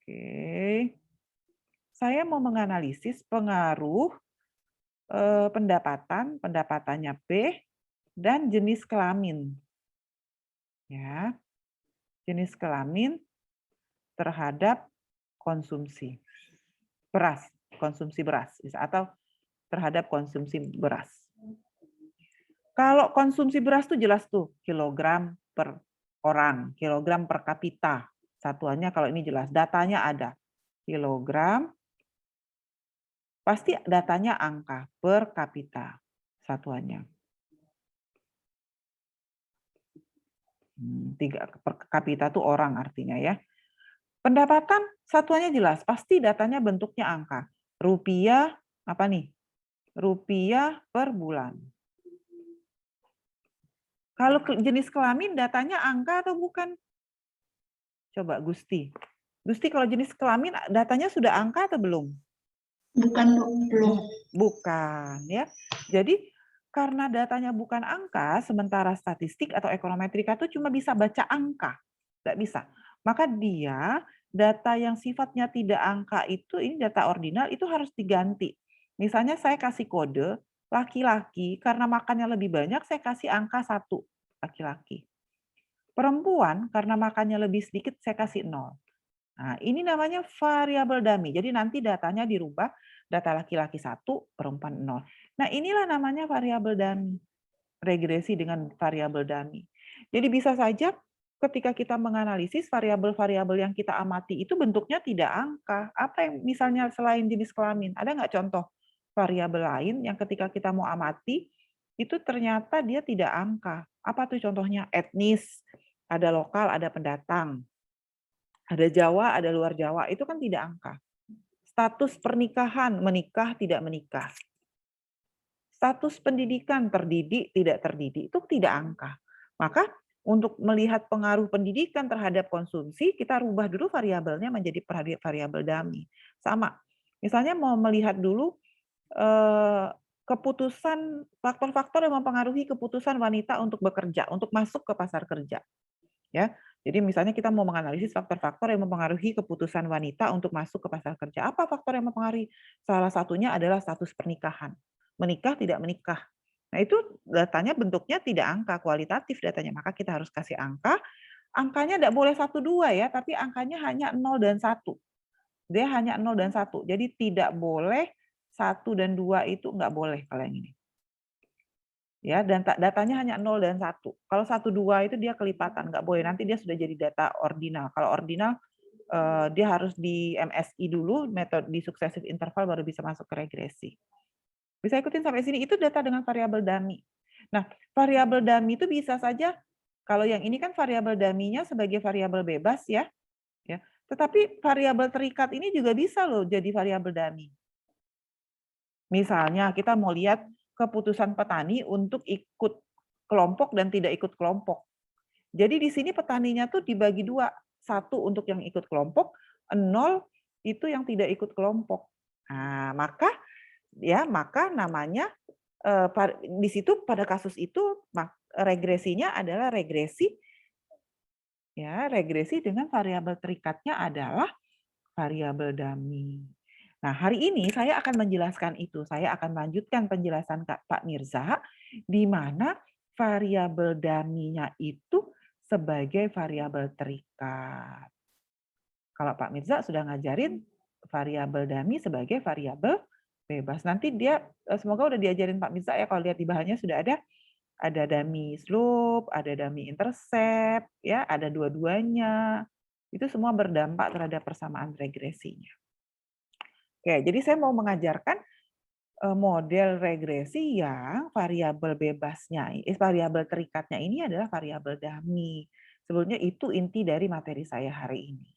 Oke. Saya mau menganalisis pengaruh pendapatannya B dan jenis kelamin. Ya. Jenis kelamin terhadap konsumsi beras, atau terhadap konsumsi beras. Kalau konsumsi beras tuh jelas tuh kilogram per orang, kilogram per kapita Satuannya kalau ini jelas, datanya ada. Kilogram, pasti datanya angka per kapita satuannya. 3 per kapita itu orang artinya ya. Pendapatan satuannya jelas, pasti datanya bentuknya angka. Rupiah, apa nih? Rupiah per bulan. Kalau jenis kelamin datanya angka atau bukan? Coba Gusti. Gusti kalau jenis kelamin datanya sudah angka atau belum? Bukan, Bu. Belum. Bukan ya. Jadi karena datanya bukan angka, sementara statistik atau ekonometrika itu cuma bisa baca angka. Nggak bisa. Maka dia data yang sifatnya tidak angka itu, ini data ordinal, itu harus diganti. Misalnya saya kasih kode, laki-laki, karena makannya lebih banyak, saya kasih angka 1, laki-laki. Perempuan, karena makannya lebih sedikit, saya kasih 0. Nah, ini namanya variabel dummy. Jadi nanti datanya dirubah, data laki-laki 1, perempuan 0. Nah, inilah namanya variabel dummy. Regresi dengan variabel dummy. Jadi bisa saja ketika kita menganalisis variabel-variabel yang kita amati itu bentuknya tidak angka. Apa yang misalnya selain jenis kelamin? Ada nggak contoh variabel lain yang ketika kita mau amati, itu ternyata dia tidak angka. Apa tuh contohnya? Etnis, ada lokal, ada pendatang. Ada Jawa, ada luar Jawa, itu kan tidak angka. Status pernikahan, menikah, tidak menikah. Status pendidikan, terdidik, tidak terdidik, itu tidak angka. Maka untuk melihat pengaruh pendidikan terhadap konsumsi, kita rubah dulu variabelnya menjadi variabel dummy. Sama, misalnya mau melihat dulu keputusan, faktor-faktor yang mempengaruhi keputusan wanita untuk bekerja, untuk masuk ke pasar kerja. Ya, jadi misalnya kita mau menganalisis faktor-faktor yang mempengaruhi keputusan wanita untuk masuk ke pasar kerja. Apa faktor yang mempengaruhi? Salah satunya adalah status pernikahan. Menikah, tidak menikah. Nah, itu datanya bentuknya tidak angka, kualitatif datanya. Maka kita harus kasih angka. Angkanya tidak boleh 1, 2 ya, tapi angkanya hanya 0 dan 1. Dia hanya 0 dan 1. Jadi tidak boleh 1 dan 2 itu nggak boleh kalau yang ini. Ya, dan datanya hanya 0 dan 1. Kalau 1, 2 itu dia kelipatan, nggak boleh. Nanti dia sudah jadi data ordinal. Kalau ordinal, dia harus di MSI dulu, metode di successive interval baru bisa masuk ke regresi. Bisa ikutin sampai sini, itu data dengan variabel dummy. Nah, variabel dummy itu bisa saja, kalau yang ini kan variabel dummy-nya sebagai variabel bebas ya. Tetapi variabel terikat ini juga bisa loh jadi variabel dummy. Misalnya kita mau lihat keputusan petani untuk ikut kelompok dan tidak ikut kelompok. Jadi di sini petaninya tuh dibagi 2, 1 untuk yang ikut kelompok, 0 itu yang tidak ikut kelompok. Nah, maka namanya di situ pada kasus itu regresinya adalah regresi dengan variabel terikatnya adalah variabel dummy. Nah, hari ini saya akan menjelaskan itu. Saya akan melanjutkan penjelasan Pak Mirza, di mana variabel dummy-nya itu sebagai variabel terikat. Kalau Pak Mirza sudah ngajarin variabel dummy sebagai variabel bebas. Nanti dia, semoga udah diajarin Pak Mirza ya, kalau lihat di bahannya sudah ada dummy slope, ada dummy intercept, ya, ada dua-duanya. Itu semua berdampak terhadap persamaan regresinya. Oke, jadi saya mau mengajarkan model regresi yang variabel bebasnya, variabel terikatnya ini adalah variabel dummy. Sebetulnya itu inti dari materi saya hari ini.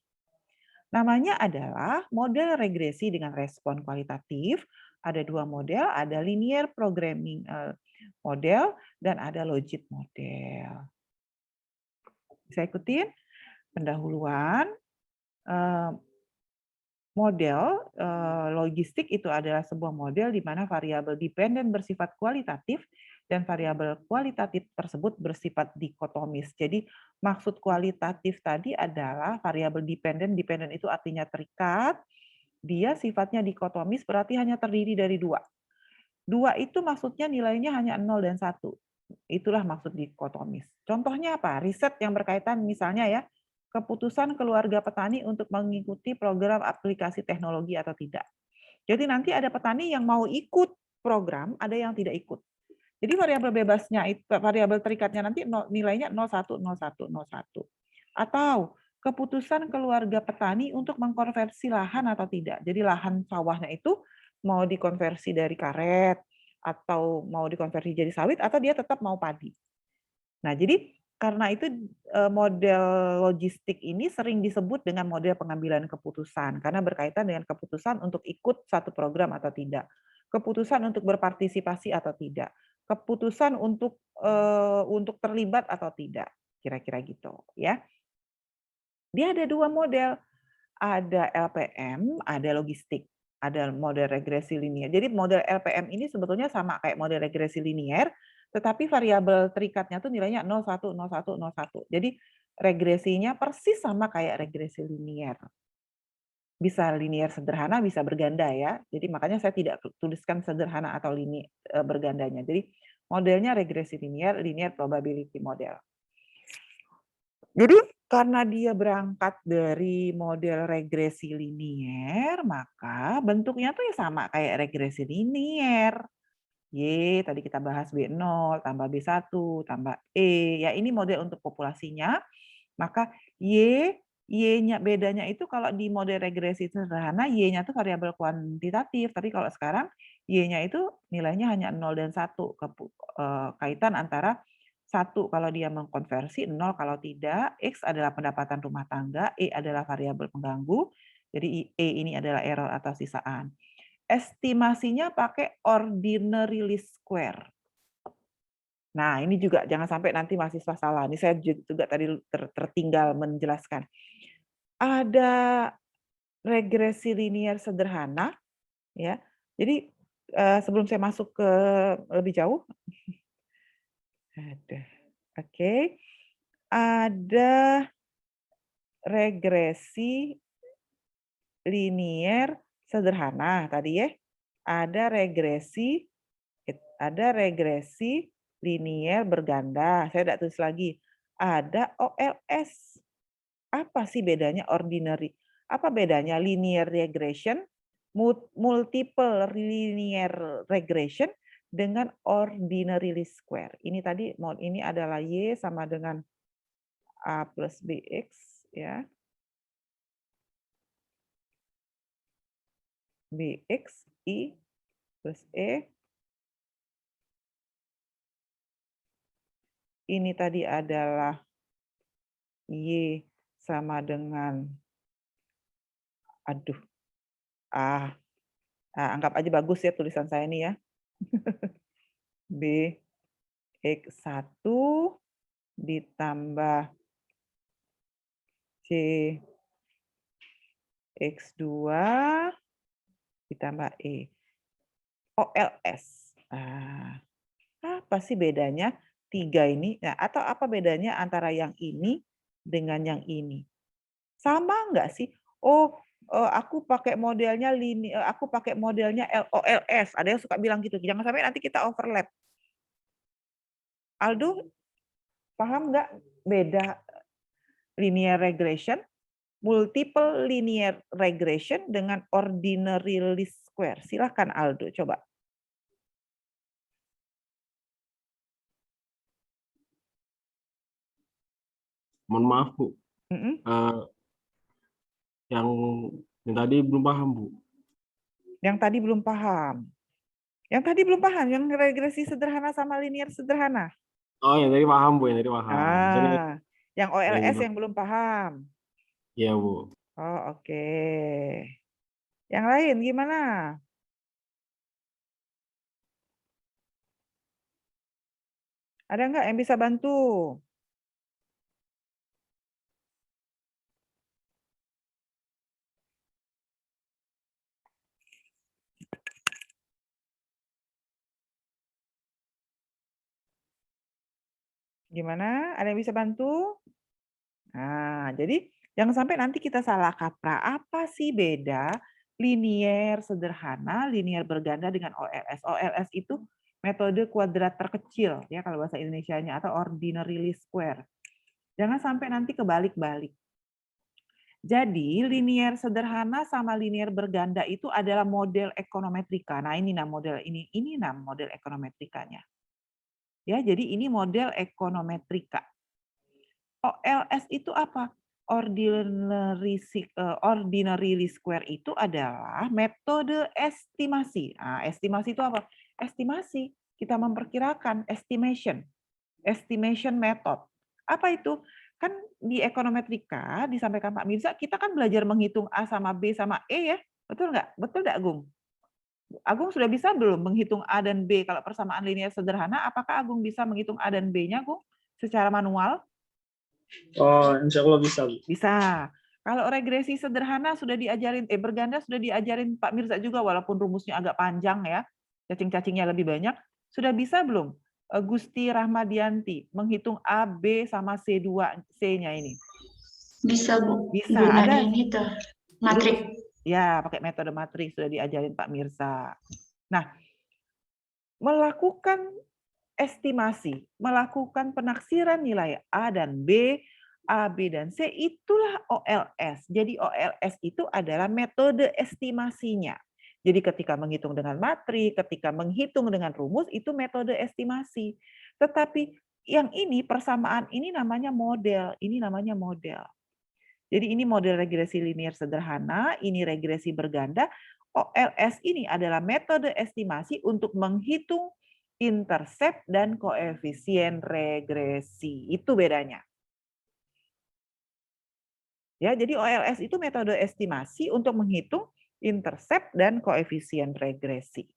Namanya adalah model regresi dengan respon kualitatif. Ada 2 model, ada linear programming model dan ada logit model. Bisa ikutin pendahuluan. Model logistik itu adalah sebuah model di mana variabel dependen bersifat kualitatif dan variabel kualitatif tersebut bersifat dikotomis. Jadi maksud kualitatif tadi adalah variabel dependen itu artinya terikat, dia sifatnya dikotomis berarti hanya terdiri dari 2. 2 itu maksudnya nilainya hanya 0 dan 1. Itulah maksud dikotomis. Contohnya apa? Riset yang berkaitan misalnya ya, keputusan keluarga petani untuk mengikuti program aplikasi teknologi atau tidak. Jadi nanti ada petani yang mau ikut program, ada yang tidak ikut. Jadi variabel bebasnya, variabel terikatnya nanti nilainya 01, 01, 01. Atau keputusan keluarga petani untuk mengkonversi lahan atau tidak. Jadi lahan sawahnya itu mau dikonversi dari karet, atau mau dikonversi jadi sawit, atau dia tetap mau padi. Nah, jadi karena itu model logistik ini sering disebut dengan model pengambilan keputusan, karena berkaitan dengan keputusan untuk ikut satu program atau tidak, keputusan untuk berpartisipasi atau tidak, keputusan untuk terlibat atau tidak, kira-kira gitu ya. Dia ada 2 model, ada LPM, ada logistik, ada model regresi linier. Jadi model LPM ini sebetulnya sama kayak model regresi linier, tetapi variabel terikatnya tuh nilainya 0, 1, 0, 1, 0, 1. Jadi regresinya persis sama kayak regresi linier. Bisa linier sederhana, bisa berganda ya. Jadi makanya saya tidak tuliskan sederhana atau bergandanya. Jadi modelnya regresi linier, linear probability model. Jadi karena dia berangkat dari model regresi linier, maka bentuknya tuh ya sama kayak regresi linier. Y, tadi kita bahas B0, tambah B1, tambah E. Ya ini model untuk populasinya. Maka Y-nya bedanya itu kalau di model regresi sederhana, Y-nya itu variabel kuantitatif. Tapi kalau sekarang Y-nya itu nilainya hanya 0 dan 1. Kaitan antara 1 kalau dia mengkonversi, 0 kalau tidak, X adalah pendapatan rumah tangga, E adalah variabel pengganggu, jadi E ini adalah error atau sisaan. Estimasinya pakai ordinary least square. Nah, ini juga jangan sampai nanti mahasiswa salah. Ini saya juga tadi tertinggal menjelaskan. Ada regresi linier sederhana, ya. Jadi sebelum saya masuk ke lebih jauh, ada regresi linier sederhana tadi ya. Ada regresi linier berganda. Saya tidak tulis lagi. Ada OLS. Apa sih bedanya ordinary? Apa bedanya linear regression, multiple linear regression dengan ordinary least square? Ini tadi ini adalah Y sama dengan A plus BX ya. BX I plus E. Ini tadi adalah Y sama dengan, anggap aja bagus ya tulisan saya ini ya. BX1 ditambah CX2 ditambah E. OLS. Apa sih bedanya 3 ini? Nah, atau apa bedanya antara yang ini dengan yang ini? Sama nggak sih? Aku pakai modelnya OLS. Ada yang suka bilang gitu. Jangan sampai nanti kita overlap. Aldo, paham nggak beda linear regression, multiple linear regression dengan ordinary least square? Silakan Aldo, coba. Mohon maaf, Bu. Yang tadi belum paham, Bu. Yang tadi belum paham. Yang regresi sederhana sama linear sederhana. Oh, yang tadi paham, Bu. Yang tadi paham. Yang OLS yang belum paham. Iya, Bu. Oh, oke. Yang lain gimana? Ada nggak yang bisa bantu? Gimana? Ada yang bisa bantu? Nah, jadi jangan sampai nanti kita salah kaprah. Apa sih beda linear sederhana, linear berganda dengan OLS? OLS itu metode kuadrat terkecil ya kalau bahasa Indonesianya, atau ordinary least square. Jangan sampai nanti kebalik-balik. Jadi linear sederhana sama linear berganda itu adalah model ekonometrika. Nah, ini model model ekonometrikanya. Ya, jadi ini model ekonometrika. OLS itu apa? ordinary least square itu adalah metode estimasi. Nah, estimasi itu apa? Estimasi. Kita memperkirakan, estimation method. Apa itu? Kan di ekonometrika disampaikan Pak Mirza, kita kan belajar menghitung A sama B sama E ya. Betul nggak? Betul nggak, Agung? Agung sudah bisa belum menghitung A dan B kalau persamaan linear sederhana? Apakah Agung bisa menghitung A dan B-nya, Agung, secara manual? Oh, insya Allah bisa, Bu. Bisa. Kalau regresi sederhana sudah diajarin, berganda sudah diajarin Pak Mirza juga, walaupun rumusnya agak panjang ya, cacing-cacingnya lebih banyak. Sudah bisa belum Gusti Rahmadianti menghitung A, B, sama C2C-nya ini? Bisa, Bu. Bisa. Gunain itu, matrik. Ya, pakai metode matrik sudah diajarin Pak Mirza. Nah, melakukan estimasi, melakukan penaksiran nilai A dan B, A, B, dan C, itulah OLS. Jadi OLS itu adalah metode estimasinya. Jadi ketika menghitung dengan matrik, ketika menghitung dengan rumus, itu metode estimasi. Tetapi yang ini, persamaan ini namanya model. Ini namanya model. Jadi ini model regresi linear sederhana, ini regresi berganda. OLS ini adalah metode estimasi untuk menghitung intercept dan koefisien regresi. Itu bedanya. Ya, jadi OLS itu metode estimasi untuk menghitung intercept dan koefisien regresi.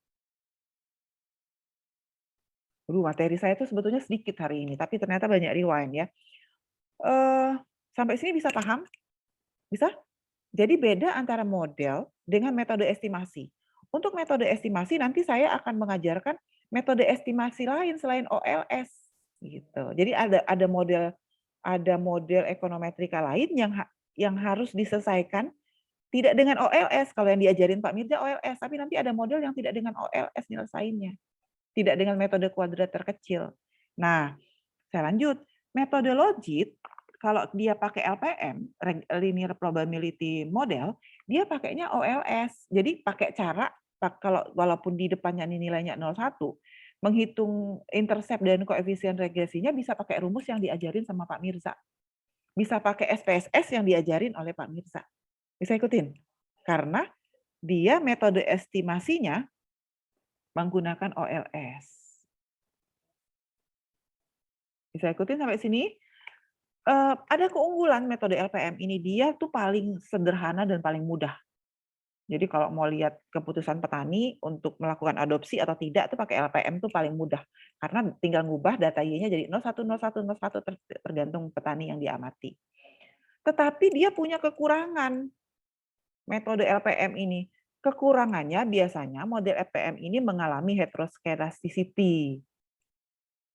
Materi saya itu sebetulnya sedikit hari ini, tapi ternyata banyak rewind ya. Sampai sini bisa paham? Bisa? Jadi beda antara model dengan metode estimasi. Untuk metode estimasi nanti saya akan mengajarkan metode estimasi lain selain OLS gitu. Jadi ada model ekonometrika lain yang harus diselesaikan tidak dengan OLS. Kalau yang diajarin Pak Mirza OLS, tapi nanti ada model yang tidak dengan OLS nyelesainnya. Tidak dengan metode kuadrat terkecil. Nah, saya lanjut. Metode logit, kalau dia pakai LPM, Linear Probability Model, dia pakainya OLS. Jadi pakai cara, walaupun di depannya nilainya 0,1, menghitung intercept dan koefisien regresinya bisa pakai rumus yang diajarin sama Pak Mirza. Bisa pakai SPSS yang diajarin oleh Pak Mirza. Bisa ikutin? Karena dia metode estimasinya menggunakan OLS. Bisa ikutin sampai sini? Ada keunggulan metode LPM ini, dia tuh paling sederhana dan paling mudah. Jadi kalau mau lihat keputusan petani untuk melakukan adopsi atau tidak, tuh pakai LPM tuh paling mudah. Karena tinggal ngubah data Y-nya jadi 01, 01, 01, tergantung petani yang diamati. Tetapi dia punya kekurangan, metode LPM ini. Kekurangannya biasanya model LPM ini mengalami heteroscedasticity.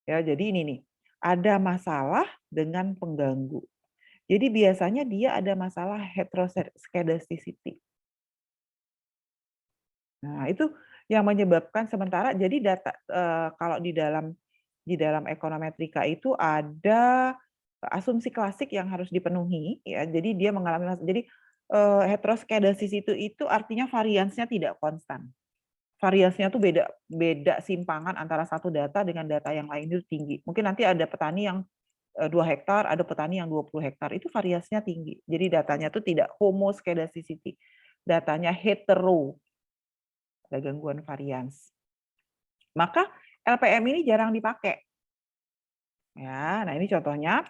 Ya, jadi ini nih, ada masalah dengan pengganggu. Jadi biasanya dia ada masalah heteroscedasticity. Nah, itu yang menyebabkan sementara jadi data kalau di dalam ekonometrika itu ada asumsi klasik yang harus dipenuhi ya. Jadi dia mengalami jadi heteroscedasticity itu artinya variansnya tidak konstan. Variasinya tuh beda simpangan antara satu data dengan data yang lain itu tinggi. Mungkin nanti ada petani yang 2 hektar, ada petani yang 20 hektar, itu variasinya tinggi. Jadi datanya tuh tidak homoscedasticity. Datanya hetero. Ada gangguan varians. Maka LPM ini jarang dipakai. Ya, nah ini contohnya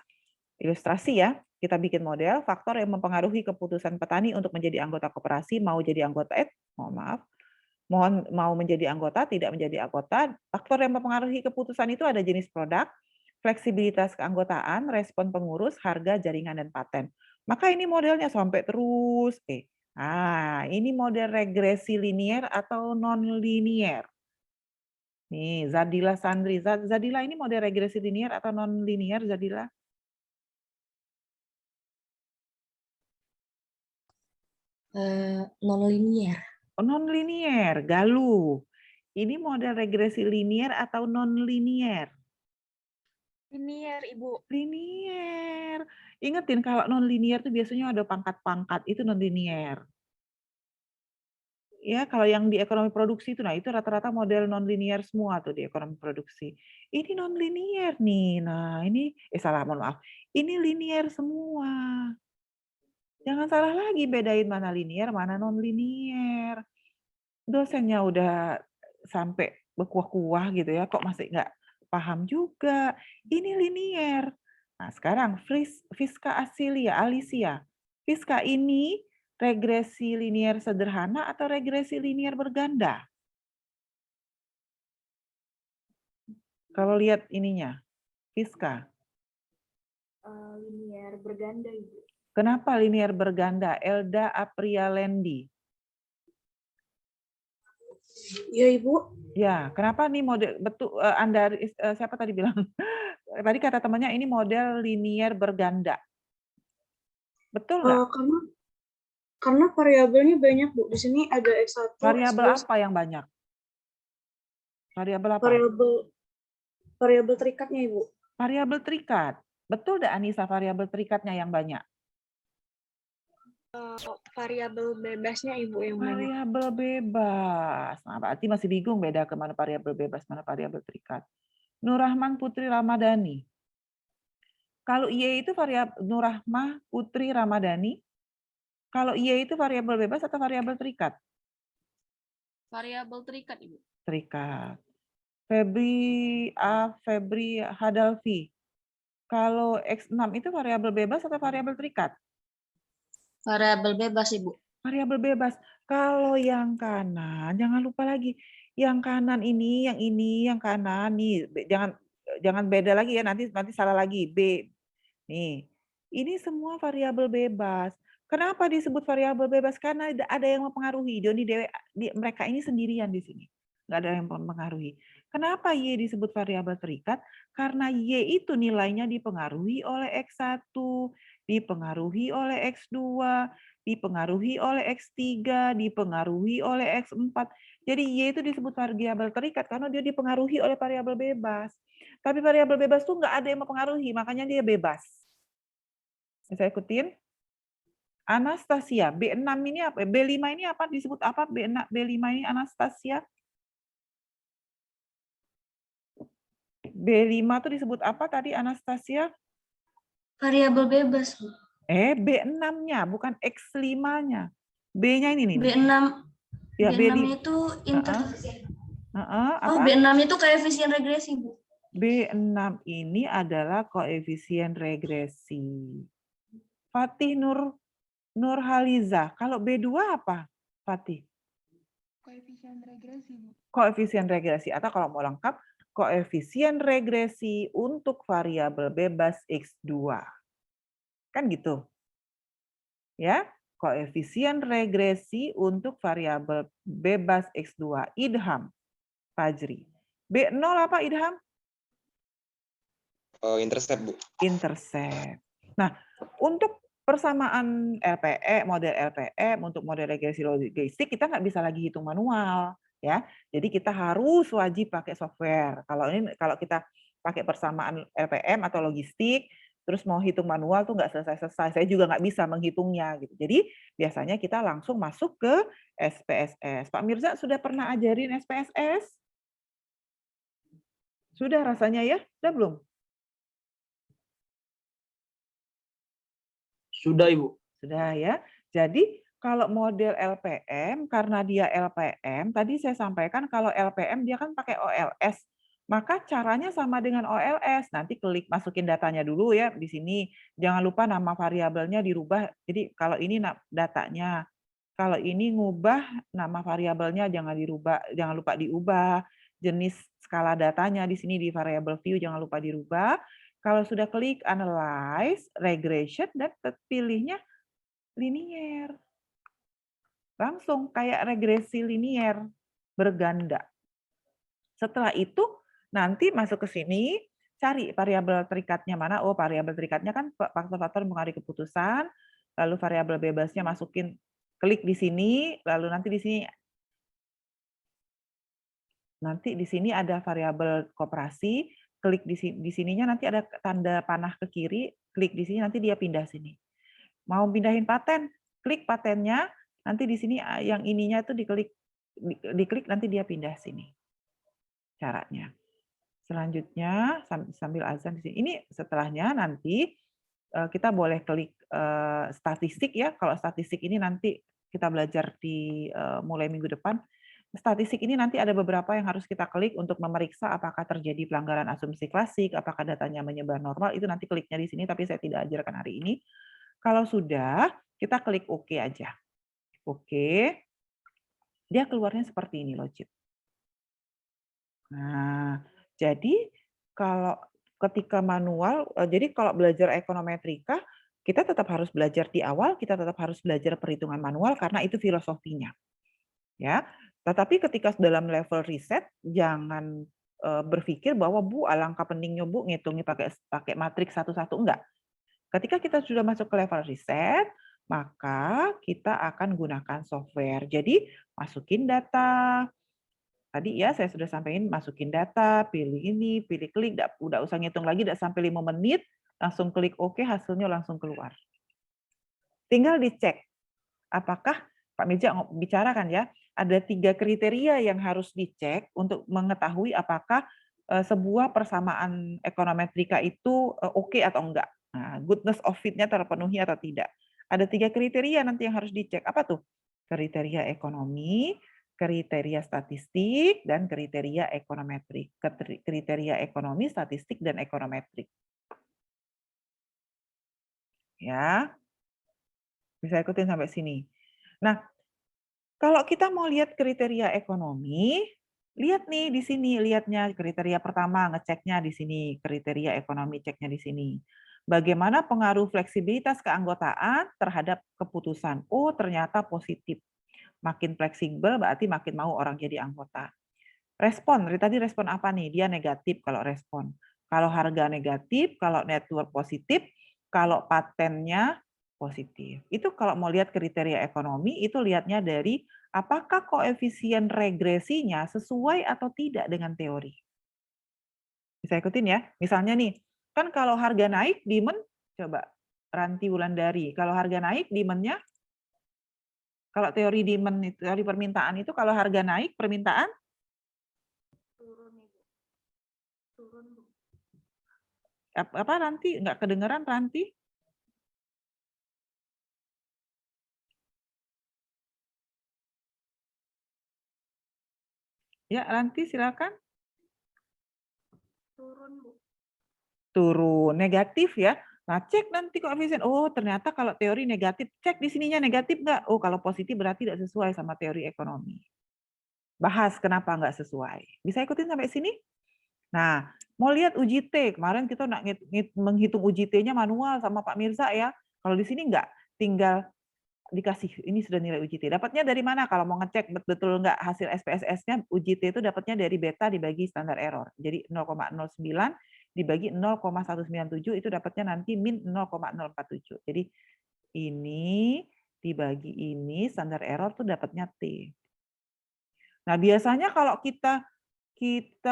ilustrasi ya. Kita bikin model faktor yang mempengaruhi keputusan petani untuk menjadi anggota koperasi, mau jadi anggota mau menjadi anggota, tidak menjadi anggota. Faktor yang mempengaruhi keputusan itu ada jenis produk, fleksibilitas keanggotaan, respon pengurus, harga, jaringan, dan paten. Maka ini modelnya sampai terus. Ini model regresi linear atau non-linear. Nih, Zadila Sandri. Zadila ini model regresi linear atau non-linear, Zadila? Non-linear. Oh, non-linear, Galuh. Ini model regresi linear atau non-linear? Linear, Ibu. Linear. Ingetin kalau non-linear itu biasanya ada pangkat-pangkat, itu non-linear. Ya, kalau yang di ekonomi produksi itu, nah itu rata-rata model non-linear semua tuh di ekonomi produksi. Ini non-linear nih. Nah, ini, mohon maaf. Ini linear semua. Jangan salah lagi bedain mana linear, mana non-linear. Dosennya udah sampai berkuah-kuah gitu ya, kok masih nggak paham juga. Ini linear. Nah, sekarang Fiska Alicia. Fiska ini regresi linear sederhana atau regresi linear berganda? Kalau lihat ininya, Fiska. Linear berganda, Ibu. Kenapa linear berganda? Elda Aprialendi. Iya, Ibu. Ya, kenapa nih model betul Anda siapa tadi bilang? Tadi kata temannya ini model linear berganda. Betul nggak? Karena variabelnya banyak, Bu. Di sini ada X1, Variabel X2, apa yang banyak? Variabel apa? variabel terikatnya, Ibu. Variabel terikat. Betul nggak Anissa variabel terikatnya yang banyak? Variabel bebasnya, Ibu, yang banyak. Variabel bebas. Nah, berarti masih bingung beda ke mana variabel bebas, mana variabel terikat. Nurrahman Putri Ramadhani. Kalau Y itu variabel Nurrahmah Putri Ramadhani. Kalau Y itu variabel bebas atau variabel terikat? Variabel terikat, Ibu. Terikat. Febri Hadalfi. Kalau X6 itu variabel bebas atau variabel terikat? Variabel bebas, Ibu. Variabel bebas. Kalau yang kanan, jangan lupa lagi. Yang kanan ini, yang kanan nih. Jangan beda lagi ya, nanti salah lagi. B. Nih. Ini semua variabel bebas. Kenapa disebut variabel bebas? Karena ada yang mempengaruhi. Mereka ini sendirian di sini. Nggak ada yang mempengaruhi. Kenapa Y disebut variabel terikat? Karena Y itu nilainya dipengaruhi oleh X1, dipengaruhi oleh X2, dipengaruhi oleh X3, dipengaruhi oleh X4. Jadi Y itu disebut variabel terikat karena dia dipengaruhi oleh variabel bebas. Tapi variabel bebas tuh nggak ada yang mempengaruhi, makanya dia bebas. Saya ikutin. Anastasia, B6 ini apa? B5 ini apa? Disebut apa? B5 ini Anastasia? B5 itu disebut apa tadi Anastasia? Variabel bebas, Bu. B6-nya, bukan X5-nya. B-nya ini nih. B6. Ya, B6 itu apa? B6 itu koefisien regresi, Bu. B6 ini adalah koefisien regresi. Fatih Nurhaliza. Kalau B2 apa, Fatih? Koefisien regresi, Bu. Koefisien regresi. Atau kalau mau lengkap, koefisien regresi untuk variabel bebas X2. Kan gitu. Ya, koefisien regresi untuk variabel bebas X2. Idham, Fajri. B0 apa Idham? Intercept, Bu. Intercept. Nah, untuk persamaan LPE, model LPE, untuk model regresi logistik, kita nggak bisa lagi hitung manual. Ya, jadi kita harus wajib pakai software. Kalau kita pakai persamaan LPM atau logistik, terus mau hitung manual tuh nggak selesai-selesai. Saya juga nggak bisa menghitungnya gitu. Jadi biasanya kita langsung masuk ke SPSS. Pak Mirza sudah pernah ajarin SPSS? Sudah rasanya ya? Sudah belum? Sudah, Ibu. Sudah ya. Jadi kalau model LPM, karena dia LPM, tadi saya sampaikan kalau LPM dia kan pakai OLS. Maka caranya sama dengan OLS. Nanti klik masukin datanya dulu ya di sini. Jangan lupa nama variabelnya dirubah. Jadi kalau ini datanya, kalau ini ngubah nama variabelnya jangan lupa diubah. Jenis skala datanya di sini di variable view jangan lupa dirubah. Kalau sudah klik analyze, regression dan pilihnya linear. Langsung kayak regresi linear berganda. Setelah itu nanti masuk ke sini, cari variabel terikatnya mana. Oh, variabel terikatnya kan faktor-faktor mempengaruhi keputusan. Lalu variabel bebasnya masukin, klik di sini, lalu nanti di sini ada variabel koperasi, klik di sininya nanti ada tanda panah ke kiri, klik di sini nanti dia pindah sini. Mau pindahin paten, klik patennya, nanti di sini yang ininya itu diklik nanti dia pindah sini. Caranya. Selanjutnya sambil azan di sini. Ini setelahnya nanti kita boleh klik statistik ya. Kalau statistik ini nanti kita belajar di mulai minggu depan. Statistik ini nanti ada beberapa yang harus kita klik untuk memeriksa apakah terjadi pelanggaran asumsi klasik, apakah datanya menyebar normal, itu nanti kliknya di sini, tapi saya tidak ajarkan hari ini. Kalau sudah, kita klik OK aja. Oke, dia keluarnya seperti ini loh, Cip. Nah, jadi kalau ketika manual, jadi kalau belajar ekonometrika, kita tetap harus belajar di awal, kita tetap harus belajar perhitungan manual karena itu filosofinya. Ya, tetapi ketika dalam level riset, jangan berpikir bahwa Bu, alangkah pentingnya Bu ngitungnya pakai matriks satu-satu, enggak. Ketika kita sudah masuk ke level riset, maka kita akan gunakan software. Jadi masukin data. Tadi ya saya sudah sampaikan, masukin data, pilih ini, pilih klik, udah usah ngitung lagi, udah sampai 5 menit, langsung klik OK, hasilnya langsung keluar. Tinggal dicek, apakah Pak Mirza bicara kan ya, ada 3 kriteria yang harus dicek untuk mengetahui apakah sebuah persamaan ekonometrika itu oke atau enggak. Nah, goodness of fit-nya terpenuhi atau tidak. Ada 3 kriteria nanti yang harus dicek. Apa tuh? Kriteria ekonomi, kriteria statistik, dan kriteria ekonometrik. Kriteria ekonomi, statistik, dan ekonometrik. Ya, bisa ikutin sampai sini. Nah, kalau kita mau lihat kriteria ekonomi, lihat nih di sini, lihatnya kriteria pertama, ngeceknya di sini, kriteria ekonomi ceknya di sini. Bagaimana pengaruh fleksibilitas keanggotaan terhadap keputusan? Oh, ternyata positif. Makin fleksibel berarti makin mau orang jadi anggota. Respon, dari tadi respon apa nih? Dia negatif kalau respon. Kalau harga negatif, kalau network positif, kalau patennya positif. Itu kalau mau lihat kriteria ekonomi, itu lihatnya dari apakah koefisien regresinya sesuai atau tidak dengan teori. Bisa ikutin ya. Misalnya nih, kan kalau harga naik, demand, coba Ranti Wulandari, kalau harga naik, demand-nya, kalau teori demand, teori permintaan itu, kalau harga naik, permintaan? Turun, Ibu. Turun, Bu. Apa Ranti? Nggak kedengeran Ranti? Ya, Ranti silakan. Turun, Bu. Turun, negatif ya. Nah, cek nanti koefisien. Oh, ternyata kalau teori negatif, cek di sininya negatif nggak? Oh, kalau positif berarti tidak sesuai sama teori ekonomi. Bahas kenapa nggak sesuai. Bisa ikutin sampai sini? Nah, mau lihat uji T. Kemarin kita nak menghitung uji T-nya manual sama Pak Mirza ya. Kalau di sini nggak, tinggal dikasih ini sudah nilai uji T. Dapatnya dari mana? Kalau mau ngecek betul nggak hasil SPSS-nya, uji T itu dapatnya dari beta dibagi standar error. Jadi 0,09 dibagi 0,197 itu dapatnya nanti min 0,047. Jadi ini dibagi ini standar error tuh dapatnya T. Nah, biasanya kalau kita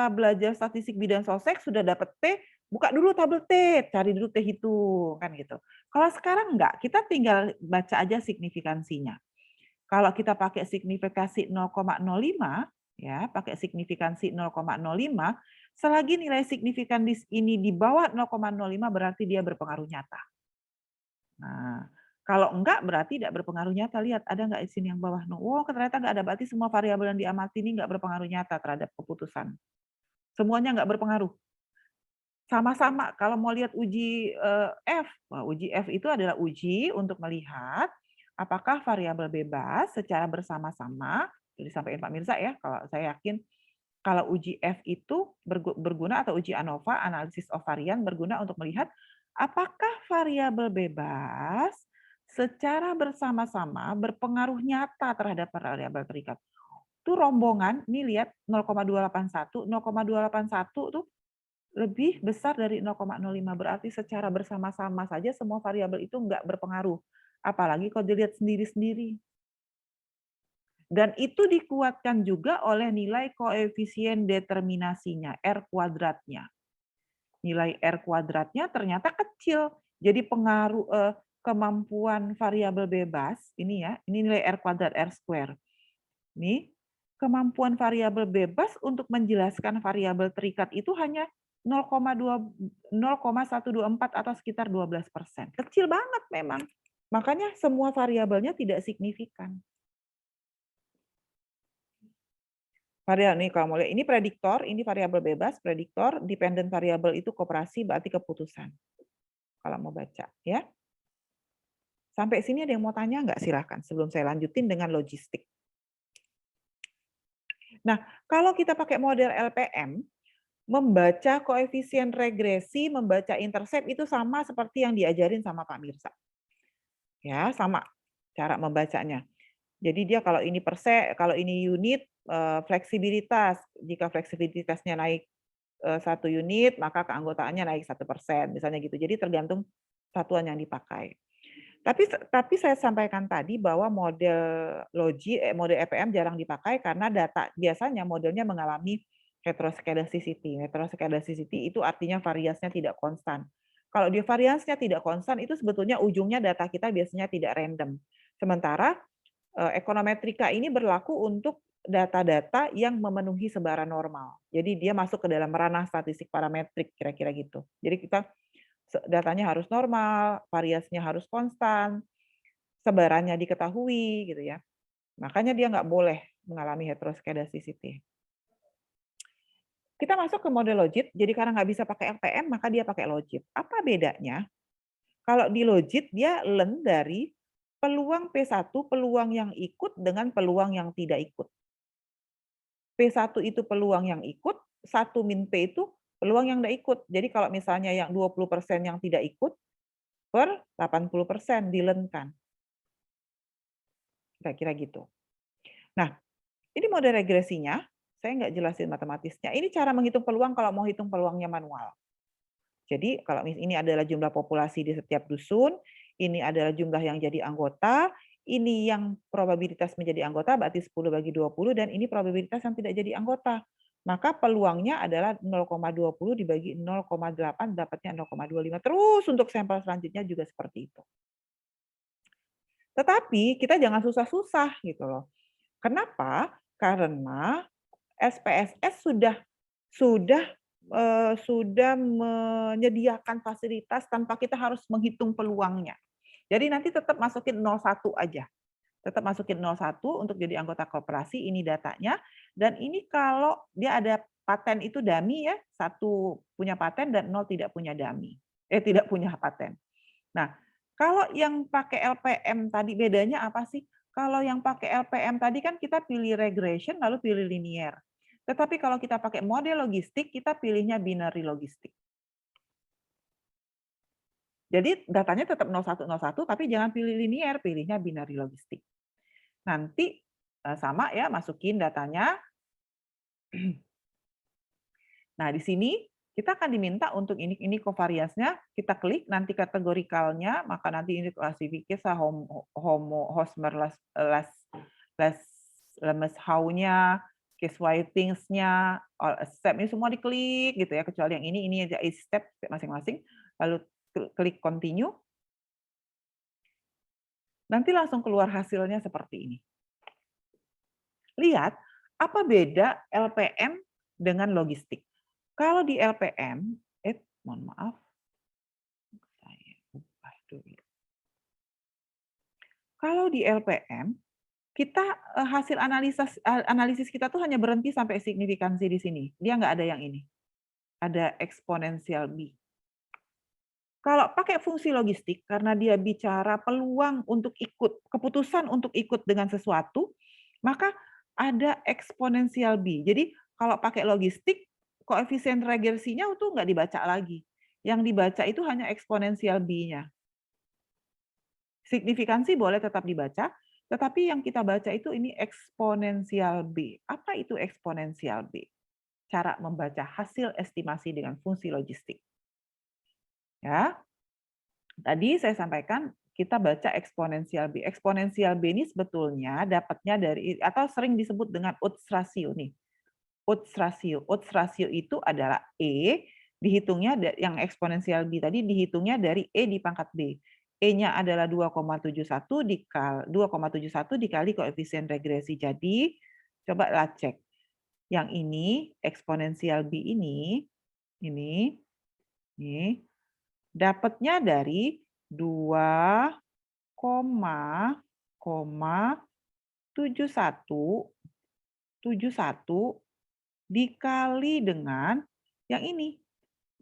belajar statistik bidang sosek sudah dapat T, buka dulu tabel T, cari dulu T hitung kan gitu. Kalau sekarang enggak, kita tinggal baca aja signifikansinya. Kalau kita pakai signifikansi 0,05 ya, pakai signifikansi 0,05, selagi nilai signifikan ini di bawah 0,05 berarti dia berpengaruh nyata. Nah, kalau enggak berarti tidak berpengaruh nyata. Lihat ada enggak di sini yang bawah? Oh, ternyata enggak ada. Berarti semua variabel yang diamati ini enggak berpengaruh nyata terhadap keputusan. Semuanya enggak berpengaruh. Sama-sama kalau mau lihat uji F, uji F itu adalah uji untuk melihat apakah variabel bebas secara bersama-sama, jadi disampaikan Pak Mirza ya, kalau saya yakin kalau uji F itu berguna atau uji ANOVA, analisis of varian, berguna untuk melihat apakah variabel bebas secara bersama-sama berpengaruh nyata terhadap variabel terikat. Itu rombongan, ini lihat 0,281, 0,281 tuh lebih besar dari 0,05, berarti secara bersama-sama saja semua variabel itu enggak berpengaruh. Apalagi kalau dilihat sendiri-sendiri. Dan itu dikuatkan juga oleh nilai koefisien determinasinya, R kuadratnya. Nilai R kuadratnya ternyata kecil. Jadi pengaruh kemampuan variabel bebas, ini ya, ini nilai R kuadrat, R square. Ini kemampuan variabel bebas untuk menjelaskan variabel terikat itu hanya 0,124 atau sekitar 12%. Kecil banget memang. Makanya semua variabelnya tidak signifikan. Variabel nih kalau mulai ini prediktor, ini variabel bebas, prediktor, dependent variabel itu koperasi berarti keputusan. Kalau mau baca ya. Sampai sini ada yang mau tanya nggak? Silahkan sebelum saya lanjutin dengan logistik. Nah, kalau kita pakai model LPM, membaca koefisien regresi, membaca intercept itu sama seperti yang diajarin sama Pak Mirza. Ya, sama cara membacanya. Jadi dia kalau ini persen, kalau ini unit, fleksibilitas. Jika fleksibilitasnya naik 1 unit, maka keanggotaannya naik 1%, misalnya gitu. Jadi tergantung satuan yang dipakai. Tapi saya sampaikan tadi bahwa model model EPM jarang dipakai karena data biasanya modelnya mengalami heteroscedasticity. Heteroscedasticity itu artinya variasinya tidak konstan. Kalau dia variasinya tidak konstan, itu sebetulnya ujungnya data kita biasanya tidak random. Sementara ekonometrika ini berlaku untuk data-data yang memenuhi sebaran normal. Jadi dia masuk ke dalam ranah statistik parametrik, kira-kira gitu. Jadi kita datanya harus normal, variasinya harus konstan, sebarannya diketahui, gitu ya. Makanya dia nggak boleh mengalami heteroscedasticity. Kita masuk ke model logit, jadi karena nggak bisa pakai LPM, maka dia pakai logit. Apa bedanya? Kalau di logit, dia learn dari peluang P1, peluang yang ikut dengan peluang yang tidak ikut. P1 itu peluang yang ikut, 1 min P itu peluang yang tidak ikut. Jadi kalau misalnya yang 20% yang tidak ikut, per 80% dilenkan. Kira-kira gitu. Nah, ini model regresinya, saya nggak jelasin matematisnya. Ini cara menghitung peluang kalau mau hitung peluangnya manual. Jadi kalau ini adalah jumlah populasi di setiap dusun, ini adalah jumlah yang jadi anggota, ini yang probabilitas menjadi anggota berarti 10/20 dan ini probabilitas yang tidak jadi anggota. Maka peluangnya adalah 0,20 dibagi 0,8 dapatnya 0,25. Terus untuk sampel selanjutnya juga seperti itu. Tetapi kita jangan susah-susah gitu loh. Kenapa? Karena SPSS sudah menyediakan fasilitas tanpa kita harus menghitung peluangnya. Jadi nanti tetap masukin 01 aja. Tetap masukin 01 untuk jadi anggota koperasi, ini datanya. Dan ini kalau dia ada paten itu dummy ya, 1 punya paten dan 0 tidak punya dummy. Tidak punya paten. Nah, kalau yang pakai LPM tadi bedanya apa sih? Kalau yang pakai LPM tadi kan kita pilih regression lalu pilih linear. Tetapi kalau kita pakai model logistik, kita pilihnya binary logistik. Jadi datanya tetap 0101, tapi jangan pilih linear, pilihnya binary logistik. Nanti sama ya, masukin datanya. Nah, di sini kita akan diminta untuk ini covariance-nya, kita klik nanti kategorikalnya, maka nanti ini klasifikasi Lemeshow-nya, case whitings-nya, all step ini semua diklik gitu ya, kecuali yang ini aja step masing-masing, lalu klik continue. Nanti langsung keluar hasilnya seperti ini. Lihat apa beda LPM dengan logistik. Kalau di LPM, mohon maaf, saya ubah dulu. Kalau di LPM, kita hasil analisis kita tuh hanya berhenti sampai signifikansi di sini. Dia nggak ada yang ini. Ada eksponensial B. Kalau pakai fungsi logistik, karena dia bicara peluang untuk ikut, keputusan untuk ikut dengan sesuatu, maka ada eksponensial B. Jadi kalau pakai logistik, koefisien regresinya itu nggak dibaca lagi. Yang dibaca itu hanya eksponensial B-nya. Signifikansi boleh tetap dibaca, tetapi yang kita baca itu ini eksponensial B. Apa itu eksponensial B? Cara membaca hasil estimasi dengan fungsi logistik. Ya, tadi saya sampaikan kita baca eksponensial B. Eksponensial B ini sebetulnya dapatnya dari, atau sering disebut dengan odds ratio nih. Odds ratio itu adalah E, dihitungnya yang eksponensial B tadi dihitungnya dari E di pangkat B. E-nya adalah 2,71 dikali koefisien regresi. Jadi coba lah cek. Yang ini eksponensial B ini Ini. Nih. Dapatnya dari 2,71 dikali dengan yang ini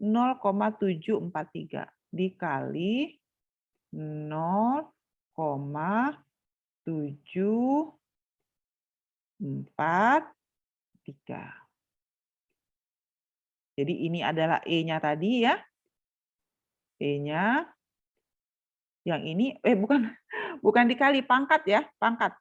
0,743 dikali 0,743. Jadi ini adalah E-nya tadi ya. E-nya yang ini bukan dikali, pangkat ya, pangkat.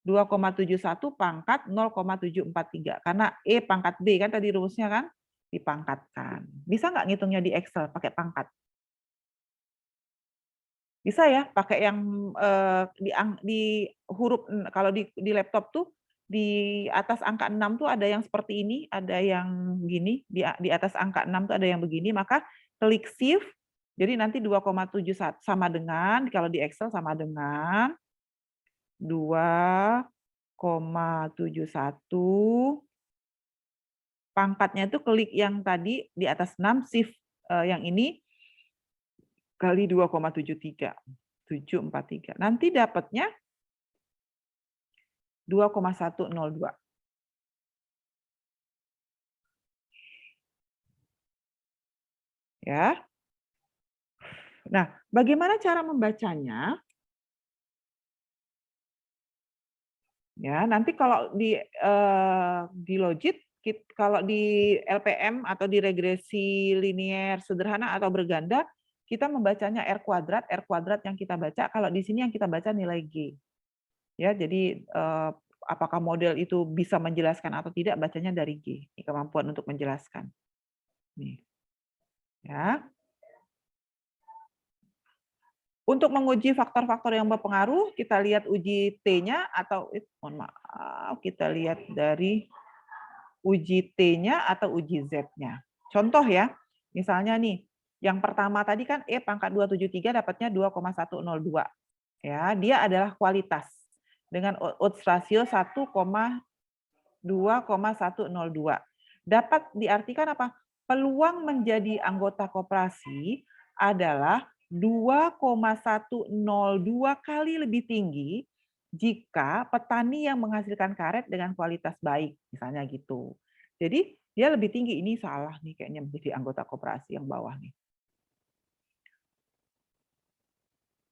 2,71 pangkat 0,743 karena E pangkat B kan tadi rumusnya kan dipangkatkan. Bisa nggak ngitungnya di Excel pakai pangkat? Bisa ya, pakai yang di huruf kalau di laptop tuh di atas angka 6 tuh ada yang seperti ini, ada yang gini, di atas angka 6 tuh ada yang begini, maka klik shift. Jadi nanti 2,71 sama dengan kalau di Excel sama dengan 2,71 pangkatnya itu klik yang tadi di atas 6 shift yang ini kali 2,743. Nanti dapatnya 2,102. Ya. Nah, bagaimana cara membacanya? Ya, nanti kalau di logit, kalau di LPM atau di regresi linier sederhana atau berganda, kita membacanya R kuadrat yang kita baca. Kalau di sini yang kita baca nilai G. Ya, jadi apakah model itu bisa menjelaskan atau tidak, bacanya dari G. Ini kemampuan untuk menjelaskan. Nih. Ya. Untuk menguji faktor-faktor yang berpengaruh, kita lihat uji T-nya atau mohon maaf, kita lihat dari uji T-nya atau uji Z-nya. Contoh ya, misalnya nih, yang pertama tadi kan E pangkat 273 dapatnya 2,102. Ya, dia adalah kualitas dengan odds rasio 1,2,102. Dapat diartikan apa? Peluang menjadi anggota koperasi adalah 2,102 kali lebih tinggi jika petani yang menghasilkan karet dengan kualitas baik, misalnya gitu. Jadi dia lebih tinggi, ini salah nih kayaknya menjadi anggota koperasi yang bawah nih.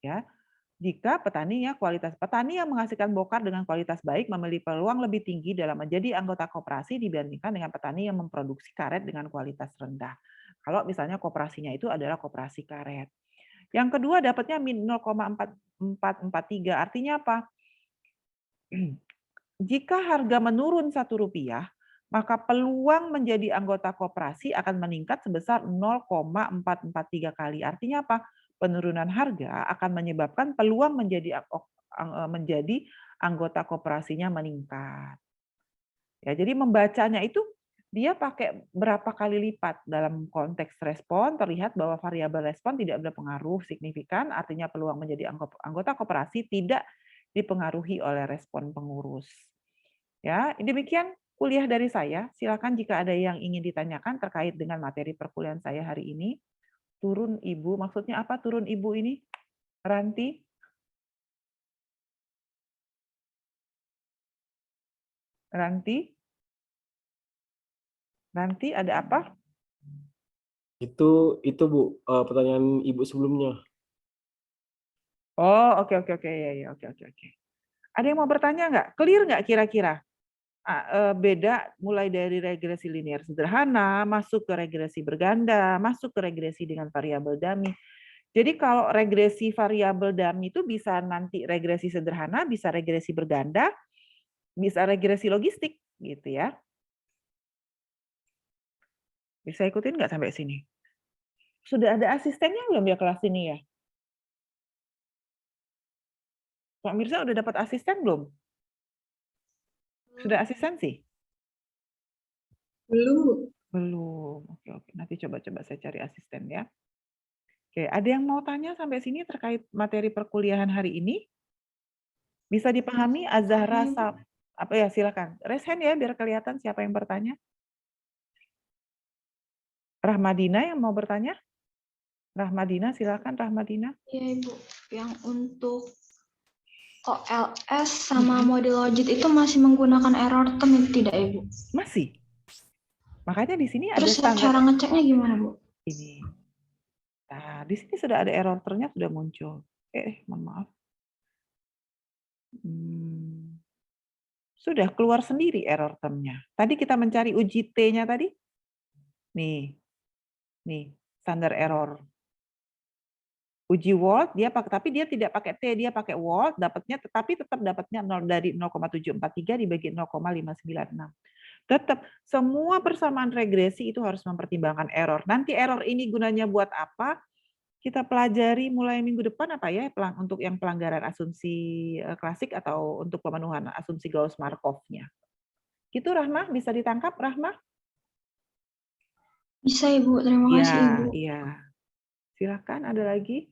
Ya, jika petani yang menghasilkan bokar dengan kualitas baik memiliki peluang lebih tinggi dalam menjadi anggota koperasi dibandingkan dengan petani yang memproduksi karet dengan kualitas rendah. Kalau misalnya koperasinya itu adalah koperasi karet. Yang kedua dapatnya min 0,443. Artinya apa? Jika harga menurun Rp1, maka peluang menjadi anggota koperasi akan meningkat sebesar 0,443 kali. Artinya apa? Penurunan harga akan menyebabkan peluang menjadi anggota koperasinya meningkat. Ya, jadi membacanya itu dia pakai berapa kali lipat. Dalam konteks respon terlihat bahwa variabel respon tidak berpengaruh signifikan, artinya peluang menjadi anggota koperasi tidak dipengaruhi oleh respon pengurus. Ya, demikian kuliah dari saya. Silakan jika ada yang ingin ditanyakan terkait dengan materi perkuliahan saya hari ini. Turun Ibu, maksudnya apa turun Ibu ini? Ranti? Ranti ada apa? Itu Bu, pertanyaan Ibu sebelumnya. Oh, oke. Ya, oke. Ada yang mau bertanya nggak? Clear nggak kira-kira? Beda mulai dari regresi linear sederhana, masuk ke regresi berganda, masuk ke regresi dengan variabel dummy. Jadi kalau regresi variabel dummy itu bisa nanti regresi sederhana, bisa regresi berganda, bisa regresi logistik, gitu ya. Bisa ikutin nggak sampai sini? Sudah ada asistennya belum ya kelas ini ya? Pak Mirza udah dapat asisten belum? Sudah asistensi? Belum. Belum. Oke. Nanti coba saya cari asisten ya. Oke, ada yang mau tanya sampai sini terkait materi perkuliahan hari ini? Bisa dipahami Azahra apa ya, silakan. Raise hand ya biar kelihatan siapa yang bertanya. Rahmadina yang mau bertanya? Rahmadina, silakan Rahmadina. Iya Ibu, yang untuk OLS sama model logit itu masih menggunakan error term tidak Ibu? Masih. Makanya di sini ada Terus standar cara ngeceknya gimana Bu? ini. Nah, di sini sudah ada error termnya sudah muncul. Mohon maaf. Sudah keluar sendiri error termnya. Tadi kita mencari uji T-nya tadi. Nih, standar error. Uji volt tapi dia tidak pakai T, dia pakai volt, tetapi tetap dapatnya dari 0,743 dibagi 0,596. Tetap semua persamaan regresi itu harus mempertimbangkan error. Nanti error ini gunanya buat apa? Kita pelajari mulai minggu depan apa ya untuk yang pelanggaran asumsi klasik atau untuk pemenuhan asumsi Gauss-Markov-nya. Gitu Rahma, bisa ditangkap Rahma? Bisa Ibu, terima kasih Ibu. Iya. Silakan ada lagi.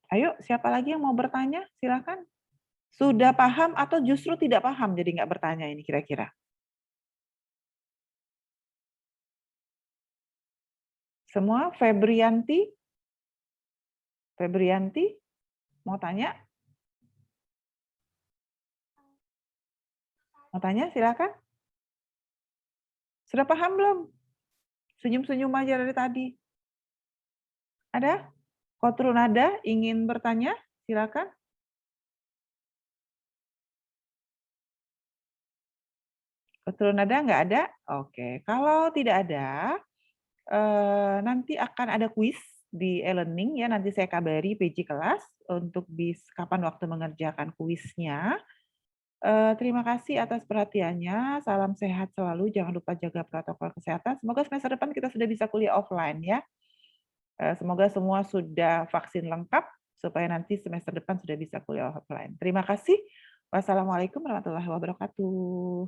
Ayo, siapa lagi yang mau bertanya? Silakan. Sudah paham atau justru tidak paham jadi nggak bertanya ini kira-kira? Semua? Febrianti? Febrianti? Mau tanya? Mau tanya? Silakan. Sudah paham belum? Senyum-senyum aja dari tadi. Ada? Kotrunada ingin bertanya? Silakan. Kotrunada nggak ada? Oke. Kalau tidak ada, nanti akan ada kuis di e-learning ya. Nanti saya kabari PJ kelas untuk kapan waktu mengerjakan kuisnya. Terima kasih atas perhatiannya. Salam sehat selalu. Jangan lupa jaga protokol kesehatan. Semoga semester depan kita sudah bisa kuliah offline ya. Semoga semua sudah vaksin lengkap supaya nanti semester depan sudah bisa kuliah offline. Terima kasih. Wassalamualaikum warahmatullahi wabarakatuh.